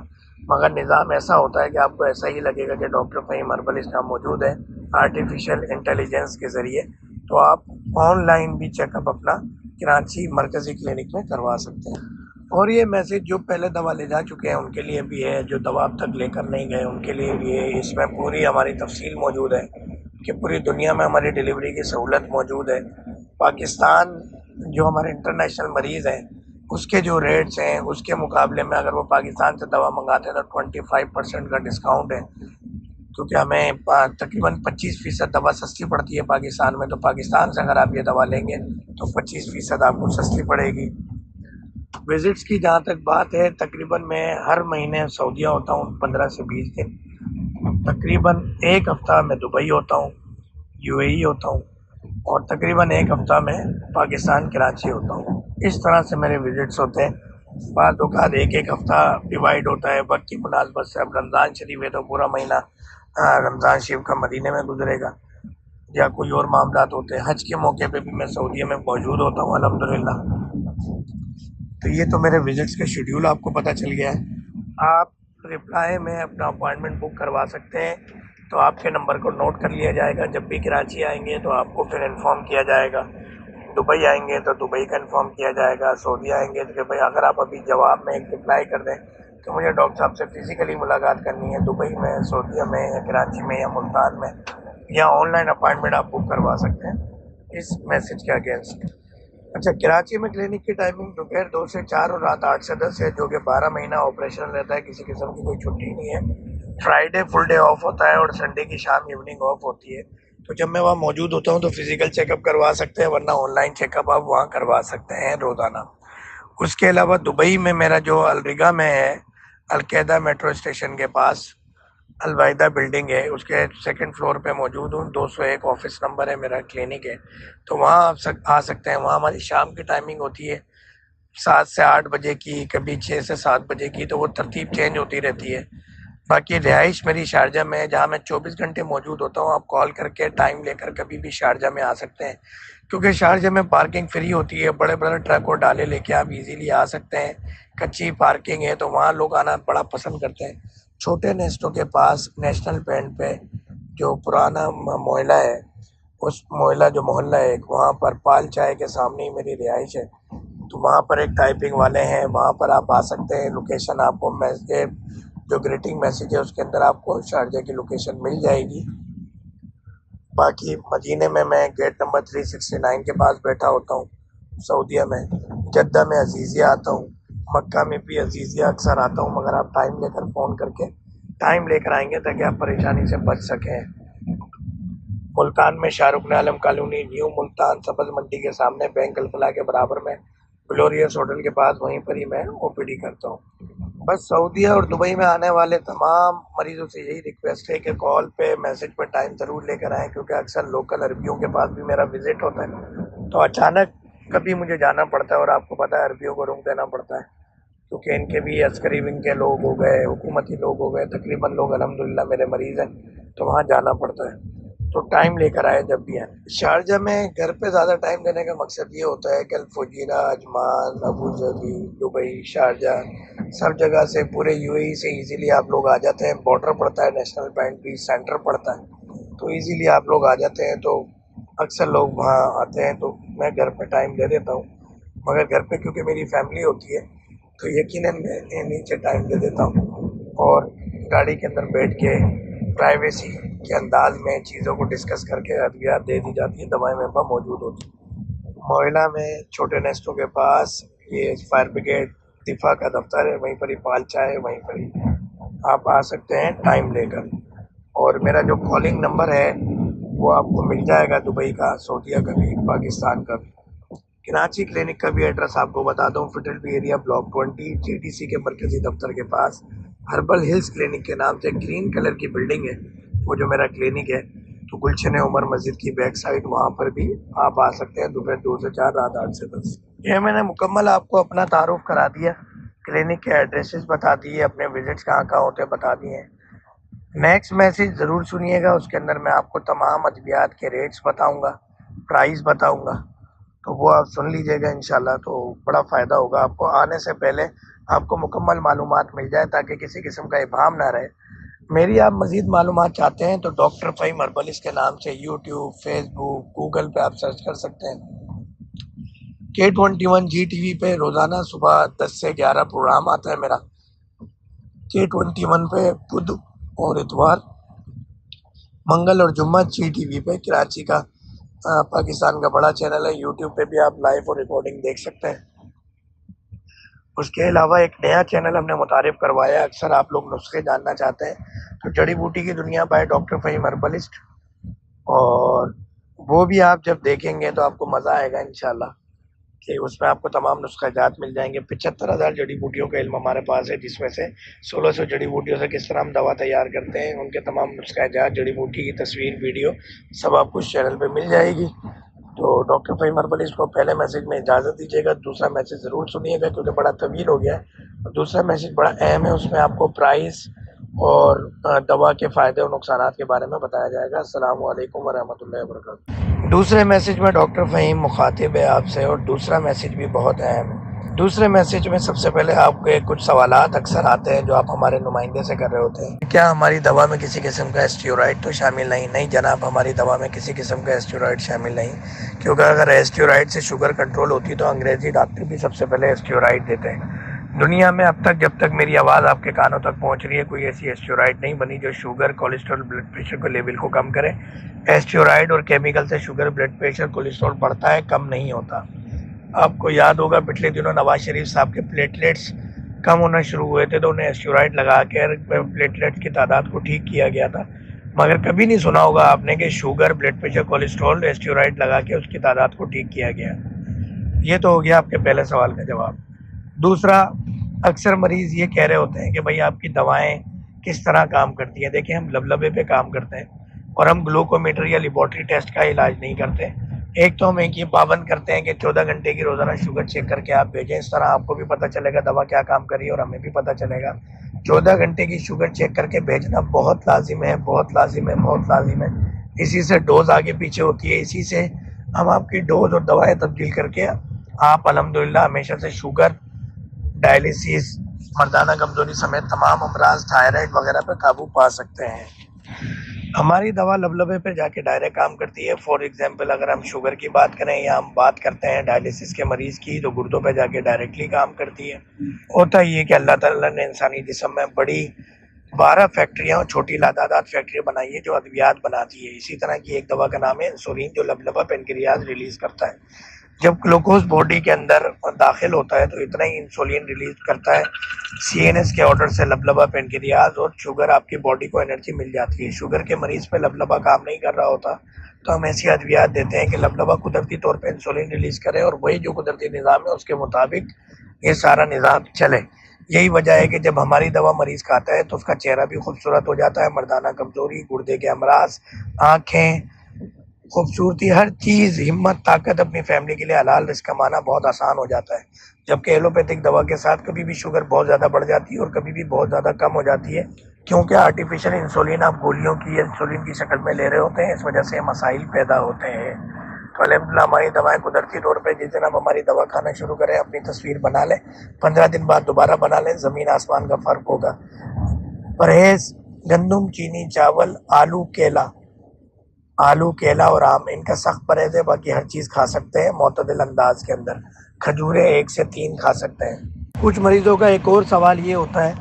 مگر نظام ایسا ہوتا ہے کہ آپ کو ایسا ہی لگے گا کہ ڈاکٹر فہیم اربل اس کا موجود ہے آرٹیفیشیل انٹیلیجنس کے ذریعے. تو آپ آن لائن بھی چیک اپ اپنا کراچی مرکزی کلینک میں کروا سکتے ہیں. اور یہ میسج جو پہلے دوا لے جا چکے ہیں ان کے لیے بھی ہے، جو دوا اب تک لے کر نہیں گئے ان کے لیے بھی ہے. اس میں پوری ہماری تفصیل موجود ہے کہ پوری دنیا میں ہماری ڈلیوری کی سہولت موجود ہے. پاکستان جو ہمارے انٹرنیشنل مریض ہیں اس کے جو ریٹس ہیں اس کے مقابلے میں اگر وہ پاکستان سے دوا منگاتے ہیں تو 25% کا ڈسکاؤنٹ ہے، کیونکہ ہمیں تقریباً 25% دوا سستی پڑتی ہے پاکستان میں. تو پاکستان سے اگر آپ یہ دوا لیں گے تو 25% آپ کو سستی پڑے گی. وزٹس کی جہاں تک بات ہے، تقریباً میں ہر مہینے سعودیہ ہوتا ہوں 15 سے 20 دن. تقریباً ایک ہفتہ میں دبئی ہوتا ہوں، UAE ہوتا ہوں، اور تقریباً ایک ہفتہ میں پاکستان کراچی ہوتا ہوں. اس طرح سے میرے وزٹس ہوتے ہیں. بعض اوقات ایک ہفتہ ڈیوائیڈ ہوتا ہے وقت کی مناسبت سے. اب رمضان شریف ہے تو پورا مہینہ رمضان شریف کا مدینے میں گزرے گا، یا کوئی اور معاملات ہوتے ہیں. حج کے موقع پہ بھی میں سعودیہ میں موجود ہوتا ہوں الحمدللہ. تو یہ تو میرے وزٹس کا شیڈیول آپ کو پتہ چل گیا ہے. آپ رپلائی میں اپنا اپوائنٹمنٹ بک کروا سکتے ہیں، تو آپ کے نمبر کو نوٹ کر لیا جائے گا. جب بھی کراچی آئیں گے تو آپ کو پھر انفارم کیا جائے گا. دبئی آئیں گے تو دبئی کا انفارم کیا جائے گا. سعودیہ آئیں گے تو کہ بھائی اگر آپ ابھی جواب میں ایک رپلائی کر دیں کہ مجھے ڈاکٹر صاحب سے فزیکلی ملاقات کرنی ہے دبئی میں، سعودیہ میں، یا کراچی میں، یا ملتان میں، یا آن لائن اپائنٹمنٹ آپ بک کروا سکتے ہیں اس میسج کے اگینسٹ. اچھا، کراچی میں کلینک کی ٹائمنگ دوپہر 2 سے 4 اور رات 8 سے 10 ہے، جو کہ 12 مہینہ آپریشن رہتا ہے. کسی قسم کی کوئی چھٹی نہیں ہے. فرائیڈے فل ڈے آف ہوتا ہے اور سنڈے کی شام ایوننگ آف ہوتی ہے. تو جب میں وہاں موجود ہوتا ہوں تو فزیکل چیک اپ کروا سکتے ہیں، ورنہ آن لائن چیک اپ آپ وہاں کروا سکتے ہیں روزانہ. اس کے علاوہ دبئی میں میرا جو الرگا میں ہے، القاعدہ میٹرو اسٹیشن کے پاس الوائدہ بلڈنگ ہے، اس کے 2nd فلور پہ موجود ہوں. 201 آفس نمبر ہے، میرا کلینک ہے. تو وہاں آپ آ سکتے ہیں. وہاں ہماری شام کی ٹائمنگ ہوتی ہے 7 سے 8 بجے کی، کبھی 6 سے 7 بجے کی. تو وہ ترتیب چینج ہوتی رہتی ہے. باقی رہائش میری شارجہ میں ہے، جہاں میں 24 گھنٹے موجود ہوتا ہوں. آپ کال کر کے ٹائم لے کر کبھی بھی شارجہ میں آ سکتے ہیں، کیونکہ شارجہ میں پارکنگ فری ہوتی ہے. بڑے بڑے ٹرک اور ڈالے لے کے آپ ایزیلی آ سکتے ہیں. کچی پارکنگ ہے تو وہاں لوگ آنا بڑا پسند کرتے ہیں. چھوٹے نیسٹوں کے پاس نیشنل پینٹ پہ جو پرانا موئلہ ہے، اس موئلہ جو محلہ ہے وہاں پر پال چائے کے سامنے ہی میری رہائش ہے. تو وہاں پر ایک ٹائپنگ والے ہیں، وہاں پر آپ آ سکتے ہیں. لوکیشن آپ کو جو گریٹنگ میسیج ہے اس کے اندر آپ کو شارجہ کی لوکیشن مل جائے گی. باقی مدینے میں گیٹ نمبر 369 کے پاس بیٹھا ہوتا ہوں. سعودیہ میں جدہ میں عزیزیہ آتا ہوں. مکہ میں بھی عزیزیہ اکثر آتا ہوں، مگر آپ ٹائم لے کر فون کر کے ٹائم لے کر آئیں گے تاکہ آپ پریشانی سے بچ سکیں. ملتان میں شاہ رخ عالم کالونی، نیو ملتان، سبز منڈی کے سامنے بینک الفلاح کے برابر میں گلوریس ہوٹل کے پاس، وہیں پر ہی میں OPD کرتا ہوں. بس سعودیہ اور دبئی میں آنے والے تمام مریضوں سے یہی ریکویسٹ ہے کہ کال پہ میسج پہ ٹائم ضرور لے کر آئیں، کیونکہ اکثر لوکل عربیوں کے پاس بھی میرا وزٹ ہوتا ہے. تو اچانک کبھی مجھے جانا پڑتا ہے، اور آپ کو پتہ ہے عربیوں کو روک دینا پڑتا ہے، کیونکہ ان کے بھی عسکری ونگ کے لوگ ہو گئے، حکومتی لوگ ہو گئے، تقریباً لوگ الحمدللہ میرے مریض ہیں، تو وہاں جانا پڑتا ہے. تو ٹائم لے کر آئے جب بھی آئے۔ شارجہ میں گھر پہ زیادہ ٹائم دینے کا مقصد یہ ہوتا ہے کہ الفجیرہ، عجمان، ابوظہبی، دبئی، شارجہ، سب جگہ سے پورے یو اے ای سے ایزیلی آپ لوگ آ جاتے ہیں۔ بارڈر پڑتا ہے نیشنل بینک بھی، سینٹر پڑتا ہے، تو ایزیلی آپ لوگ آ جاتے ہیں۔ تو اکثر لوگ وہاں آتے ہیں تو میں گھر پہ ٹائم دے دیتا ہوں، مگر گھر پہ کیونکہ میری فیملی ہوتی ہے تو یقیناً میں نیچے ٹائم دے دیتا ہوں، اور گاڑی کے اندر بیٹھ کے پرائیویسی کے انداز میں چیزوں کو ڈسکس کر کے ادویات دے دی جاتی ہیں، دوائیں میرے پاس موجود ہوتی ہیں۔ موئلہ میں چھوٹے نیسٹوں کے پاس یہ فائر بریگیڈ دفاع کا دفتر ہے، وہیں پر ہی پالچا ہے، وہیں پر ہی آپ آ سکتے ہیں ٹائم لے کر۔ اور میرا جو کالنگ نمبر ہے وہ آپ کو مل جائے گا، دبئی کا، سعودیہ کا بھی، پاکستان کا بھی۔ کراچی کلینک کا بھی ایڈریس آپ کو بتا دوں، فٹل B area block 20 G T C کے مرکزی دفتر کے پاس ہربل ہلز کلینک کے نام سے گرین کلر کی بلڈنگ ہے، وہ جو میرا کلینک ہے، تو گلشن عمر مسجد کی بیک سائڈ، وہاں پر بھی آپ آ سکتے ہیں دوپہر 2 سے 4، رات 8 سے 10۔ یہ میں نے مکمل آپ کو اپنا تعارف کرا دیا، کلینک کے ایڈریسز بتا دیے، اپنے وزٹس کہاں کہاں ہوتے بتا دیے۔ نیکسٹ میسیج ضرور سنیے گا، اس کے اندر میں آپ کو تمام ادویات کے ریٹس بتاؤں گا، پرائز بتاؤں گا، تو وہ آپ سن لیجئے گا انشاءاللہ، تو بڑا فائدہ ہوگا آپ کو۔ آنے سے پہلے آپ کو مکمل معلومات مل جائے تاکہ کسی قسم کا ابہام نہ رہے۔ میری آپ مزید معلومات چاہتے ہیں تو ڈاکٹر فہیم ہربلسٹ کے نام سے یوٹیوب، فیس بک، گوگل پہ آپ سرچ کر سکتے ہیں۔ K21 جی ٹی وی پہ روزانہ صبح 10 سے 11 پروگرام آتا ہے میرا، K21 پہ بدھ اور اتوار، منگل اور جمعہ جی ٹی وی پہ، کراچی کا پاکستان کا بڑا چینل ہے، یوٹیوب پہ بھی آپ لائیو اور ریکارڈنگ دیکھ سکتے ہیں۔ اس کے علاوہ ایک نیا چینل ہم نے متعارف کروایا ہے، اکثر آپ لوگ نسخے جاننا چاہتے ہیں، تو جڑی بوٹی کی دنیا بائے ڈاکٹر فہیم ہربلسٹ، اور وہ بھی آپ جب دیکھیں گے تو آپ کو مزہ آئے گا انشاءاللہ، کہ اس میں آپ کو تمام نسخہ جات مل جائیں گے۔ 75,000 جڑی بوٹیوں کا علم ہمارے پاس ہے، جس میں سے 1600 جڑی بوٹیوں سے کس طرح ہم دوا تیار کرتے ہیں، ان کے تمام نسخہ جات، جڑی بوٹی کی تصویر، ویڈیو، سب آپ کو اس چینل پہ مل جائے گی۔ تو ڈاکٹر فہیم ہربلسٹ کو پہلے میسیج میں اجازت دیجیے گا، دوسرا میسیج ضرور سنیے گا کیونکہ بڑا طویل ہو گیا ہے، دوسرا میسیج بڑا اہم ہے، اس میں آپ کو پرائز اور دوا کے فائدے اور نقصانات کے بارے میں بتایا جائے گا۔ السلام علیکم ورحمۃ اللہ وبرکاتہ۔ دوسرے میسیج میں ڈاکٹر فہیم مخاطب ہے آپ سے، اور دوسرا میسیج بھی بہت اہم ہے۔ دوسرے میسیج میں سب سے پہلے آپ کے کچھ سوالات اکثر آتے ہیں جو آپ ہمارے نمائندے سے کر رہے ہوتے ہیں، کیا ہماری دوا میں کسی قسم کا اسٹیرائڈ تو شامل نہیں؟ نہیں جناب، ہماری دوا میں کسی قسم کا اسٹیرائڈ شامل نہیں، کیونکہ اگر اسٹیرائڈ سے شوگر کنٹرول ہوتی تو انگریزی ڈاکٹر بھی سب سے پہلے اسٹیرائڈ دیتے ہیں۔ دنیا میں اب تک جب تک میری آواز آپ کے کانوں تک پہنچ رہی ہے، کوئی ایسی اسٹیرائڈ نہیں بنی جو شوگر، کولیسٹرول، بلڈ پریشر کے لیول کو کم کرے۔ اسٹیرائڈ اور کیمیکل سے شوگر، بلڈ پریشر، کولیسٹرول بڑھتا ہے، کم نہیں ہوتا۔ آپ کو یاد ہوگا پچھلے دنوں نواز شریف صاحب کے پلیٹلیٹس کم ہونا شروع ہوئے تھے تو انہیں اسٹیرائڈ لگا کے پلیٹلیٹ کی تعداد کو ٹھیک کیا گیا تھا، مگر کبھی نہیں سنا ہوگا آپ نے کہ sugar, blood pressure, cholesterol steroid لگا کے اس کی تعداد کو ٹھیک کیا گیا۔ یہ تو ہو گیا آپ کے پہلے سوال کا جواب۔ دوسرا، اکثر مریض یہ کہہ رہے ہوتے ہیں کہ بھائی آپ کی دوائیں کس طرح کام کرتی ہیں۔ دیکھیں، ہم لبلبے پہ کام کرتے ہیں اور ہم گلوکومیٹر یا لیبارٹری ٹیسٹ کا علاج نہیں کرتے۔ ایک تو ہم ایک یہ پابند کرتے ہیں کہ 14 گھنٹے کی روزانہ شوگر چیک کر کے آپ بھیجیں، اس طرح آپ کو بھی پتہ چلے گا دوا کیا کام کر رہی ہے اور ہمیں بھی پتہ چلے گا۔ 14 گھنٹے کی شوگر چیک کر کے بھیجنا بہت لازم ہے، بہت لازم ہے، بہت لازم ہے۔ اسی سے ڈوز آگے پیچھے ہوتی ہے، اسی سے ہم آپ کی ڈوز اور دوائیں تبدیل کر کے آپ الحمدللہ ہمیشہ سے شوگر، ڈائلیسس، مردانہ کمزوری سمیت تمام امراض، تھائرائڈ وغیرہ پہ قابو پا سکتے ہیں۔ ہماری دوا لبلبے پہ جا کے ڈائریکٹ کام کرتی ہے۔ فار ایگزامپل اگر ہم شوگر کی بات کریں یا ہم بات کرتے ہیں ڈائلیسس کے مریض کی، تو گردوں پہ جا کے ڈائریکٹلی کام کرتی ہے۔ ہوتا یہ کہ اللہ تعالیٰ نے انسانی جسم میں بڑی 12 فیکٹریاں اور چھوٹی لادادات فیکٹریاں بنائی ہے جو ادویات بناتی ہے۔ اسی طرح کی ایک دوا کا نام ہے انسولین، جو لبلبہ پینکریاز ریلیز کرتا ہے۔ جب گلوکوز باڈی کے اندر داخل ہوتا ہے تو اتنا ہی انسولین ریلیز کرتا ہے سی این ایس کے آرڈر سے لبلبہ پینکریاز، اور شوگر آپ کی باڈی کو انرجی مل جاتی ہے۔ شوگر کے مریض پہ لبلبہ کام نہیں کر رہا ہوتا تو ہم ایسی ادویات دیتے ہیں کہ لبلبہ قدرتی طور پہ انسولین ریلیز کرے، اور وہی جو قدرتی نظام ہے اس کے مطابق یہ سارا نظام چلے۔ یہی وجہ ہے کہ جب ہماری دوا مریض کھاتا ہے تو اس کا چہرہ بھی خوبصورت ہو جاتا ہے، مردانہ کمزوری، گردے کے امراض، آنکھیں، خوبصورتی، ہر چیز، ہمت، طاقت اپنی فیملی کے لیے حلال رزق کمانا بہت آسان ہو جاتا ہے۔ جبکہ ایلوپیتھک دوا کے ساتھ کبھی بھی شوگر بہت زیادہ بڑھ جاتی ہے اور کبھی بھی بہت زیادہ کم ہو جاتی ہے، کیونکہ آرٹیفیشل انسولین آپ گولیوں کی انسولین کی شکل میں لے رہے ہوتے ہیں، اس وجہ سے مسائل پیدا ہوتے ہیں۔ تو الحمدللہ ہماری دوائیں قدرتی طور پہ جس دن آپ ہماری دوا کھانا شروع کریں اپنی تصویر بنا لیں، 15 دن بعد دوبارہ بنا لیں، زمین آسمان کا فرق ہوگا۔ پرہیز: گندم، چینی، چاول، آلو، کیلا اور آم، ان کا سخت پرہیز ہے، باقی ہر چیز کھا سکتے ہیں معتدل انداز کے اندر۔ کھجوریں 1 سے 3 کھا سکتے ہیں۔ کچھ مریضوں کا ایک اور سوال یہ ہوتا ہے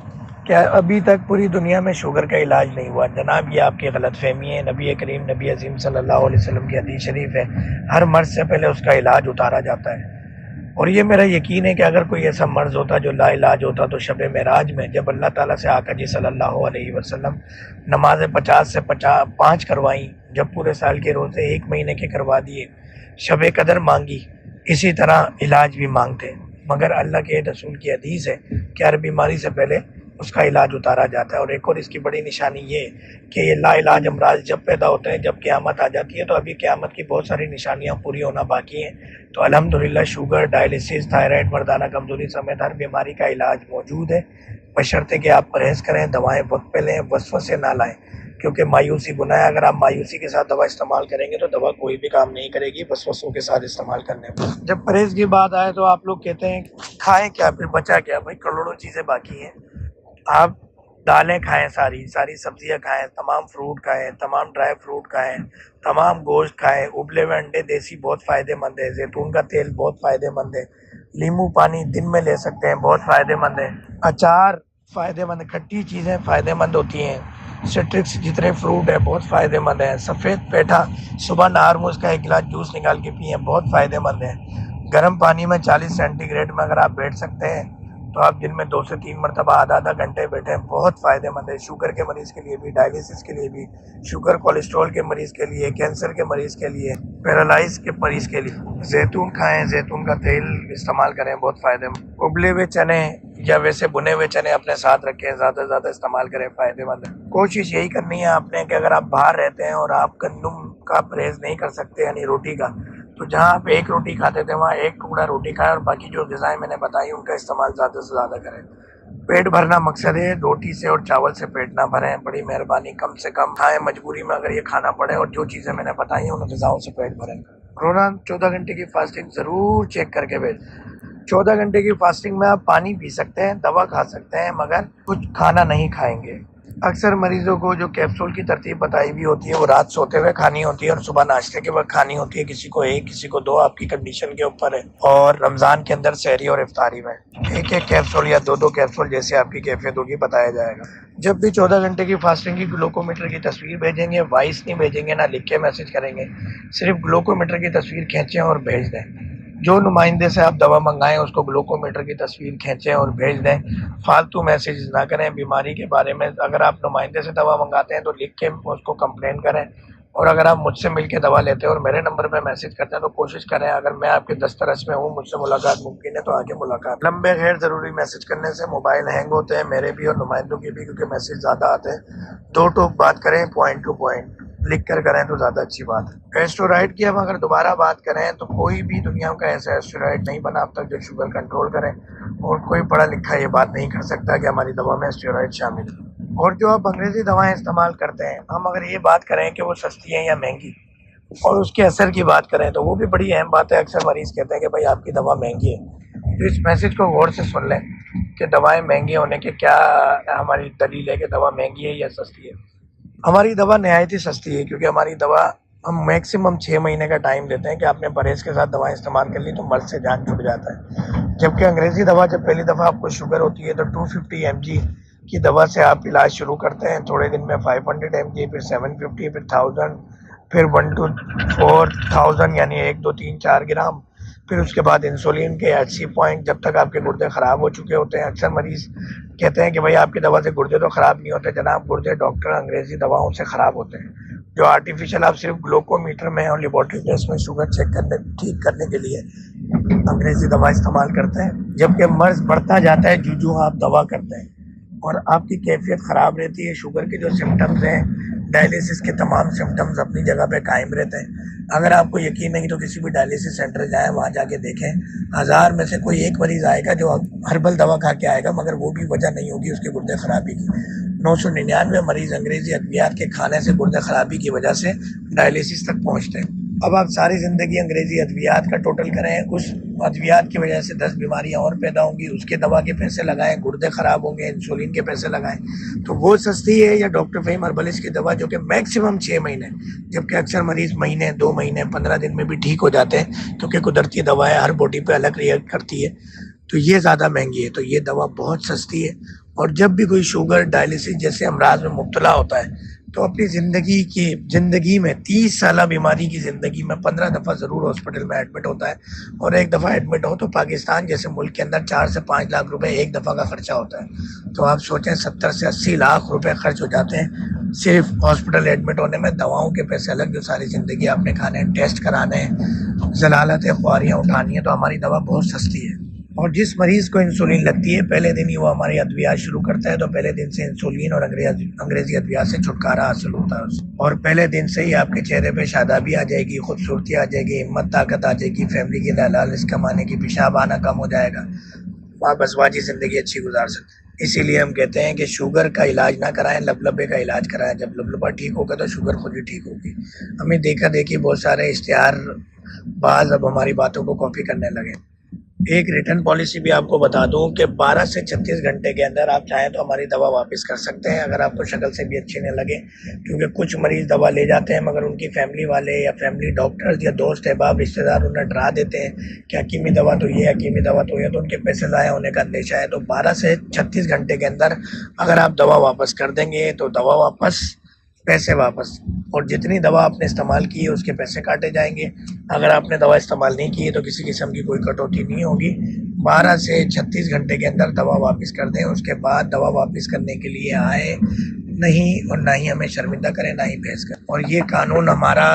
کہ ابھی تک پوری دنیا میں شوگر کا علاج نہیں ہوا۔ جناب یہ آپ کی غلط فہمی ہے۔ نبی کریم نبی عظیم صلی اللہ علیہ وسلم کی حدیث شریف ہے، ہر مرض سے پہلے اس کا علاج اتارا جاتا ہے، اور یہ میرا یقین ہے کہ اگر کوئی ایسا مرض ہوتا جو لا علاج ہوتا تو شب معراج میں جب اللہ تعالیٰ سے آقا جی صلی اللہ علیہ وسلم نماز 50 سے 5 کروائیں، جب پورے سال کے روزے 1 مہینے کے کروا دیے، شب قدر مانگی، اسی طرح علاج بھی مانگتے، مگر اللہ کے رسول کی حدیث ہے کہ ہر بیماری سے پہلے اس کا علاج اتارا جاتا ہے۔ اور ایک اور اس کی بڑی نشانی یہ ہے کہ یہ لا علاج امراض جب پیدا ہوتے ہیں جب قیامت آ جاتی ہے، تو ابھی قیامت کی بہت ساری نشانیاں پوری ہونا باقی ہیں۔ تو الحمدللہ شوگر، ڈائلسس، تھائرائڈ، مردانہ کمزوری سمیت ہر بیماری کا علاج موجود ہے، بشرطے کہ آپ پرہیز کریں، دوائیں وقت پہ لیں، وسوسے نہ لائیں، کیونکہ مایوسی گناہ ہے۔ اگر آپ مایوسی کے ساتھ دوا استعمال کریں گے تو دوا کوئی بھی کام نہیں کرے گی وسوسوں کے ساتھ استعمال کرنے پر۔ جب پرہیز کی بات آئے تو آپ لوگ کہتے ہیں کھائیں کیا، پھر بچا کیا؟ بھائی کروڑوں چیزیں باقی ہیں، آپ دالیں کھائیں، ساری سبزیاں کھائیں، تمام فروٹ کھائیں، تمام ڈرائی فروٹ کھائیں، تمام گوشت کھائیں، ابلے ہوئے انڈے دیسی بہت فائدہ مند ہے، زیتون کا تیل بہت فائدہ مند ہے، لیمو پانی دن میں لے سکتے ہیں، بہت فائدہ مند ہے، اچار فائدہ مند ہے، کھٹی چیزیں فائدہ مند ہوتی ہیں، سٹرکس جتنے فروٹ ہیں بہت فائدہ مند ہیں، سفید پیٹھا صبح نہار میں اس کا 1 گلاس جوس نکال کے پئیں، بہت فائدہ مند ہے، گرم پانی میں 40 سینٹی گریڈ میں اگر آپ بیٹھ سکتے ہیں تو آپ دن میں 2 سے 3 مرتبہ آدھا گھنٹے بیٹھیں، بہت فائدہ مند ہے، شوگر کے مریض کے لیے بھی، ڈائلسس کے لیے بھی، شوگر کولیسٹرول کے مریض کے لیے، کینسر کے مریض کے لیے، پیرالائز کے مریض کے لیے۔ زیتون کھائیں، زیتون کا تیل استعمال کریں، بہت فائدہ مند۔ ابلے ہوئے چنے یا ویسے بنے ہوئے چنے اپنے ساتھ رکھیں، زیادہ سے زیادہ استعمال کریں، فائدہ مند ہے۔ کوشش یہی کرنی ہے آپ نے کہ اگر آپ باہر رہتے ہیں اور آپ گندم کا پرہیز نہیں کر سکتے، یعنی روٹی کا، تو جہاں آپ 1 روٹی کھاتے تھے وہاں 1 ٹکڑا روٹی کھائیں، اور باقی جو غذائیں میں نے بتائی ان کا استعمال زیادہ سے زیادہ کریں۔ پیٹ بھرنا مقصد ہے، روٹی سے اور چاول سے پیٹ نہ بھریں، بڑی مہربانی کم سے کم کھائیں، مجبوری میں اگر یہ کھانا پڑے، اور جو چیزیں میں نے بتائی ہیں ان غذاؤں سے پیٹ بھریں۔ روزانہ 14 گھنٹے کی فاسٹنگ ضرور چیک کر کے بھیج۔ 14 گھنٹے کی فاسٹنگ میں آپ پانی پی سکتے ہیں، دوا کھا سکتے ہیں، مگر کچھ کھانا نہیں کھائیں گے۔ اکثر مریضوں کو جو کیپسول کی ترتیب بتائی ہوئی ہوتی ہے وہ رات سوتے ہوئے کھانی ہوتی ہے اور صبح ناشتے کے وقت کھانی ہوتی ہے، کسی کو 1 کسی کو 2، آپ کی کنڈیشن کے اوپر ہے، اور رمضان کے اندر سحری اور افطاری میں 1 کیپسول یا 2 کیپسول، جیسے آپ کی کیفیت ہوگی بتایا جائے گا۔ جب بھی 14 گھنٹے کی فاسٹنگ کی گلوکومیٹر کی تصویر بھیجیں گے، وائس نہیں بھیجیں گے، نہ لکھ کے میسج کریں گے، صرف گلوکومیٹر کی تصویر کھینچیں اور بھیج دیں۔ جو نمائندے سے آپ دوا منگائیں اس کو گلوکومیٹر کی تصویر کھینچیں اور بھیج دیں، فالتو میسیج نہ کریں بیماری کے بارے میں۔ اگر آپ نمائندے سے دوا منگاتے ہیں تو لکھ کے اس کو کمپلین کریں، اور اگر آپ مجھ سے مل کے دوا لیتے ہیں اور میرے نمبر پہ میسج کرتے ہیں تو کوشش کریں، اگر میں آپ کے دسترس میں ہوں، مجھ سے ملاقات ممکن ہے تو آگے ملاقات۔ لمبے غیر ضروری میسج کرنے سے موبائل ہینگ ہوتے ہیں، میرے بھی اور نمائندوں کے بھی، کیونکہ میسج زیادہ آتے ہیں۔ 2 ٹوک بات کریں، پوائنٹ ٹو پوائنٹ لکھ کر کریں تو زیادہ اچھی بات ہے۔ اسٹیرائڈ کی ہم اگر دوبارہ بات کریں تو کوئی بھی دنیا کا ایسا اسٹیرائڈ نہیں بنا اب تک جو شوگر کنٹرول کریں، اور کوئی پڑھا لکھا یہ بات نہیں کر سکتا کہ ہماری دوا میں اسٹیرائڈ شامل ہے۔ اور جو آپ انگریزی دوائیں استعمال کرتے ہیں، ہم اگر یہ بات کریں کہ وہ سستی ہیں یا مہنگی، اور اس کے اثر کی بات کریں تو وہ بھی بڑی اہم بات ہے۔ اکثر مریض کہتے ہیں کہ بھائی آپ کی دوا مہنگی ہے، تو اس میسج کو غور سے سن لیں کہ دوائیں مہنگی ہونے کے کیا ہماری دلیل ہے کہ دوا مہنگی ہے یا سستی ہے۔ ہماری دوا نہایت ہی سستی ہے، کیونکہ ہماری دوا ہم میکسیمم 6 مہینے کا ٹائم دیتے ہیں کہ آپ نے پرہیز کے ساتھ دوائیں استعمال کر لی تو مرض سے جان چھٹ جاتا ہے، جبکہ انگریزی دوا جب پہلی دفعہ آپ کو شوگر ہوتی ہے تو 250 mg کی دوا سے آپ علاج شروع کرتے ہیں، تھوڑے دن میں 500 mg، پھر 750، پھر 1000، پھر 1 to 4000، یعنی 1 2 3 4 گرام، پھر اس کے بعد انسولین کے 80 پوائنٹ، جب تک آپ کے گردے خراب ہو چکے ہوتے ہیں۔ اکثر مریض کہتے ہیں کہ بھائی آپ کی دوا سے گردے تو خراب نہیں ہوتے، جناب گردے ڈاکٹر انگریزی دواؤں سے خراب ہوتے ہیں، جو آرٹیفیشل آپ صرف گلوکومیٹر میں اور لیبارٹری ٹیسٹ میں شوگر چیک کرنے ٹھیک کرنے کے لیے انگریزی دوا استعمال کرتے ہیں، جبکہ مرض بڑھتا جاتا ہے جو آپ دوا کرتے ہیں، اور آپ کی کیفیت خراب رہتی ہے۔ شوگر کے جو سمٹمز ہیں ڈائلیسس کے تمام سمٹمز اپنی جگہ پہ قائم رہتے ہیں. اگر آپ کو یقین نہیں تو کسی بھی ڈائلیسس سینٹر جائیں, وہاں جا کے دیکھیں, 1000 میں سے کوئی ایک مریض آئے گا جو ہربل دوا کھا کے آئے گا, مگر وہ بھی وجہ نہیں ہوگی اس کے گردے خرابی کی. 999 مریض انگریزی ادویات کے کھانے سے گردے خرابی کی وجہ سے ڈائلیسس تک پہنچتے ہیں. اب آپ ساری زندگی انگریزی ادویات کا ٹوٹل کریں, اس ادویات کی وجہ سے 10 بیماریاں اور پیدا ہوں گی, اس کے دوا کے پیسے لگائیں, گردے خراب ہوں گے, انسولین کے پیسے لگائیں, تو وہ سستی ہے یا ڈاکٹر فہیم ہربلس کی دوا جو کہ میکسیمم 6 مہینے, جبکہ اکثر مریض مہینے, 2 مہینے, 15 دن میں بھی ٹھیک ہو جاتے ہیں کیونکہ قدرتی دوا ہے, ہر باڈی پہ الگ ریئیکٹ کرتی ہے, تو یہ زیادہ مہنگی ہے. تو یہ دوا بہت سستی ہے. اور جب بھی کوئی شوگر, ڈائلیسس جیسے امراض میں مبتلا ہوتا ہے تو اپنی زندگی میں 30 سالہ بیماری کی زندگی میں 15 دفعہ ضرور ہاسپٹل میں ایڈمٹ ہوتا ہے. اور ایک دفعہ ایڈمٹ ہو تو پاکستان جیسے ملک کے اندر 4 سے 5 لاکھ روپے ایک دفعہ کا خرچہ ہوتا ہے. تو آپ سوچیں 70 سے 80 لاکھ روپے خرچ ہو جاتے ہیں صرف ہاسپٹل ایڈمٹ ہونے میں. دواؤں کے پیسے الگ جو ساری زندگی آپ نے کھانے ہیں, ٹیسٹ کرانے ہیں, ضلالتیں خواریاں اٹھانی ہیں, تو ہماری دوا بہت سستی ہے. اور جس مریض کو انسولین لگتی ہے پہلے دن ہی وہ ہماری ادویات شروع کرتا ہے, تو پہلے دن سے انسولین اور انگریزی ادویات سے چھٹکارا حاصل ہوتا ہے اسے. اور پہلے دن سے ہی آپ کے چہرے پہ شادابی آ جائے گی, خوبصورتی آ جائے گی, ہمت طاقت آ جائے گی, فیملی کی رزق کمانے کی, پیشاب آنا کم ہو جائے گا, آپ ازواجی زندگی اچھی گزار سکتے ہیں. اسی لیے ہم کہتے ہیں کہ شوگر کا علاج نہ کرائیں, لبلبے کا علاج کرائیں. جب لبلبا ٹھیک ہوگا تو شوگر خود ہی ٹھیک ہوگی. ہمیں دیکھا دیکھی بہت سارے اشتہار باز اب ہماری باتوں کو کاپی کرنے لگے. ایک ریٹرن پالیسی بھی آپ کو بتا دوں کہ 12 سے 36 گھنٹے کے اندر آپ چاہیں تو ہماری دوا واپس کر سکتے ہیں اگر آپ کو شکل سے بھی اچھی نہ لگے. کیونکہ کچھ مریض دوا لے جاتے ہیں مگر ان کی فیملی والے یا فیملی ڈاکٹرز یا دوست احباب رشتہ دار انہیں ڈرا دیتے ہیں کہ حکیمی دوا تو یہ, حکیمی دوا تو یہ, تو ان کے پیسے ضائع ہونے کا اندیشہ ہے. تو 12 سے 36 گھنٹے کے اندر اگر آپ دوا واپس کر دیں گے تو دوا واپس, پیسے واپس, اور جتنی دوا آپ نے استعمال کی ہے اس کے پیسے کاٹے جائیں گے. اگر آپ نے دوا استعمال نہیں کی ہے تو کسی قسم کی کوئی کٹوتی نہیں ہوگی. 12 سے 36 گھنٹے کے اندر دوا واپس کر دیں, اس کے بعد دوا واپس کرنے کے لیے آئے نہیں, اور نہ ہی ہمیں شرمندہ کریں, نہ ہی بحث کریں. اور یہ قانون ہمارا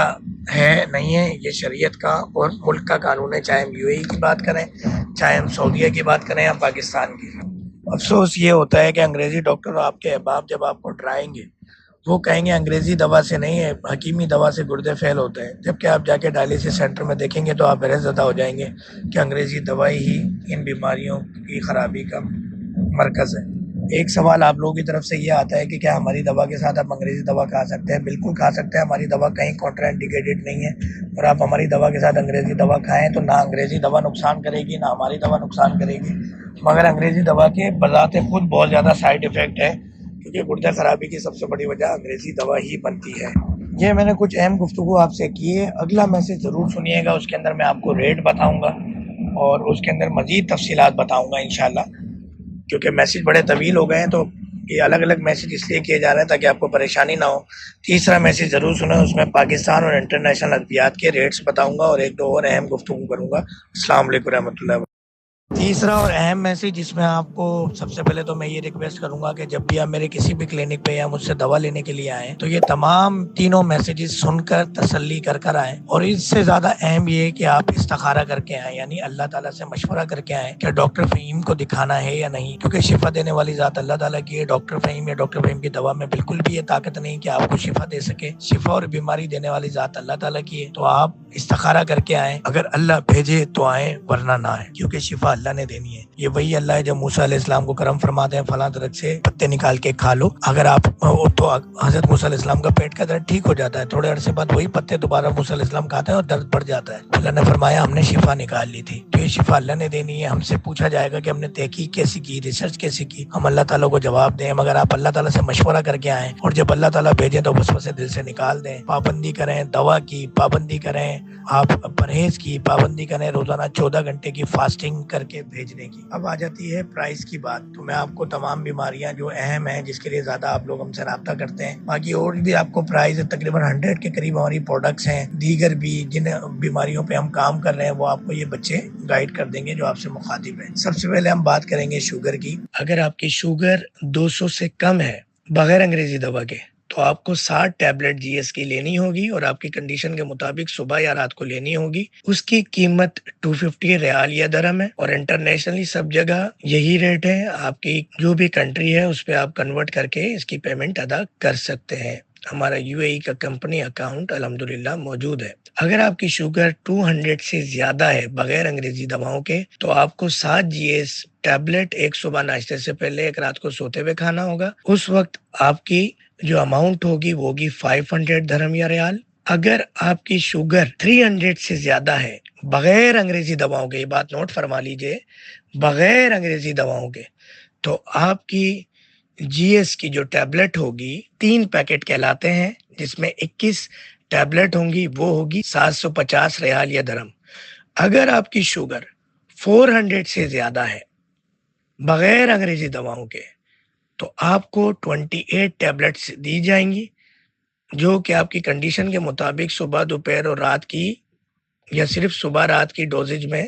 ہے نہیں ہے, یہ شریعت کا اور ملک کا قانون ہے, چاہے ہم UAE کی بات کریں, چاہے ہم سعودیہ کی بات کریں یا پاکستان کی. افسوس یہ ہوتا ہے کہ انگریزی ڈاکٹر آپ کے احباب جب آپ کو ڈرائیں گے وہ کہیں گے انگریزی دوا سے نہیں ہے, حکیمی دوا سے گردے فیل ہوتے ہیں. جبکہ آپ جا کے ڈائلیسس سینٹر میں دیکھیں گے تو آپ حیرت زدہ ہو جائیں گے کہ انگریزی دوائی ہی ان بیماریوں کی خرابی کا مرکز ہے. ایک سوال آپ لوگوں کی طرف سے یہ آتا ہے کہ کیا ہماری دوا کے ساتھ آپ انگریزی دوا کھا سکتے ہیں؟ بالکل کھا سکتے ہیں. ہماری دوا کہیں کانٹرا انڈیکیٹڈ نہیں ہے, اور آپ ہماری دوا کے ساتھ انگریزی دوا کھائیں تو نہ انگریزی دوا نقصان کرے گی نہ ہماری دوا نقصان کرے گی. مگر انگریزی دوا کے بذات خود بہت زیادہ سائڈ افیکٹ ہے, کیونکہ گردہ خرابی کی سب سے بڑی وجہ انگریزی دوا ہی بنتی ہے. یہ میں نے کچھ اہم گفتگو آپ سے کی ہے. اگلا میسج ضرور سنیے گا, اس کے اندر میں آپ کو ریٹ بتاؤں گا اور اس کے اندر مزید تفصیلات بتاؤں گا انشاءاللہ. کیونکہ میسج بڑے طویل ہو گئے ہیں تو یہ الگ الگ میسج اس لیے کیے جا رہے ہیں تاکہ آپ کو پریشانی نہ ہو. تیسرا میسج ضرور سنیں, اس میں پاکستان اور انٹرنیشنل ادویات کے ریٹس بتاؤں گا اور ایک دو اور اہم گفتگو کروں گا. السلام علیکم رحمۃ اللہ. تیسرا اور اہم میسج جس میں آپ کو سب سے پہلے تو میں یہ ریکویسٹ کروں گا کہ جب بھی آپ میرے کسی بھی کلینک پہ یا مجھ سے دوا لینے کے لیے آئیں تو یہ تمام تینوں میسیجز سن کر تسلی کر کر آئیں. اور اس سے زیادہ اہم یہ ہے کہ آپ استخارہ کر کے آئیں, یعنی اللہ تعالیٰ سے مشورہ کر کے آئیں کہ ڈاکٹر فہیم کو دکھانا ہے یا نہیں, کیونکہ شفا دینے والی ذات اللہ تعالیٰ کی ہے. ڈاکٹر فہیم یا ڈاکٹر فہیم کی دوا میں بالکل بھی یہ طاقت نہیں کہ آپ کو شفا دے سکے. شفا اور بیماری دینے والی ذات اللہ تعالیٰ کی ہے. تو آپ استخارہ کر کے آئیں, اگر اللہ بھیجے تو آئیں ورنہ نہ آئیں, کیونکہ شفا اللہ نے دینی ہے. یہ وہی اللہ ہے جب موسیٰ علیہ السلام کو کرم فرماتے ہیں فلاں درخت سے پتے نکال کے کھا لو, اگر آپ تو حضرت موسیٰ علیہ السلام کا پیٹ کا درد ٹھیک ہو جاتا ہے. تھوڑے عرصے بعد وہی پتے دوبارہ موسیٰ علیہ السلام کھاتے ہیں اور درد بڑھ جاتا ہے. اللہ نے فرمایا ہم نے شفا نکال لی تھی. تو یہ شفا اللہ نے دینی ہے. ہم سے پوچھا جائے گا کہ ہم نے تحقیق کیسی کی, ریسرچ کیسی کی, ہم اللہ تعالیٰ کو جواب دیں. مگر آپ اللہ تعالیٰ سے مشورہ کر کے آئیں, اور جب اللہ تعالیٰ بھیجیں تو وسوسے دل سے نکال دیں. پابندی کریں, دوا کی پابندی کریں, آپ پرہیز کی پابندی کریں, روزانہ 14 گھنٹے کی فاسٹنگ کر کے بھیجنے کی. اب آ جاتی ہے پرائز کی بات. تو میں آپ کو تمام بیماریاں جو اہم ہیں جس کے لیے زیادہ آپ لوگ ہم سے رابطہ کرتے ہیں, باقی اور بھی آپ کو پرائز تقریباً 100 کے قریب ہماری پروڈکٹس ہیں. دیگر بھی جن بیماریوں پہ ہم کام کر رہے ہیں وہ آپ کو یہ بچے گائیڈ کر دیں گے جو آپ سے مخاطب ہیں. سب سے پہلے ہم بات کریں گے شوگر کی. اگر آپ کی شوگر 200 سے کم ہے بغیر انگریزی دوا کے تو آپ کو 60 ٹیبلٹ GS کی لینی ہوگی, اور آپ کی کنڈیشن کے مطابق صبح یا رات کو لینی ہوگی. اس کی قیمت 250 ریال یا درہم ہے, اور انٹرنیشنلی سب جگہ یہی ریٹ ہے. آپ کی جو بھی کنٹری ہے اس پہ آپ کنورٹ کر کے اس کی پیمنٹ ادا کر سکتے ہیں. ہمارا UAE کا کمپنی اکاؤنٹ الحمدللہ موجود ہے۔ اگر آپ کی شوگر 200 سے زیادہ ہے بغیر انگریزی دواؤں کے تو آپ کو 7 GS ٹیبلٹ ایک صبح ناشتے سے پہلے ایک رات کو سوتے ہوئے کھانا ہوگا۔ اس وقت آپ کی جو اماؤنٹ ہوگی وہ ہوگی 500 درہم یا ریال۔ اگر آپ کی شوگر 300 سے زیادہ ہے بغیر انگریزی دواؤں کے، یہ بات نوٹ فرما لیجئے، بغیر انگریزی دواؤں کے، تو آپ کی GS کی جو ٹیبلٹ ہوگی 3 پیکٹ کہلاتے ہیں، جس میں 21 ٹیبلٹ ہوں گی، وہ ہوگی 750 ریال یا درہم۔ اگر آپ کی شوگر 400 سے زیادہ ہے بغیر انگریزی دواؤں کے تو آپ کو 28 ٹیبلٹس دی جائیں گی، جو کہ آپ کی کنڈیشن کے مطابق صبح، دوپہر اور رات کی یا صرف صبح رات کی ڈوزیج میں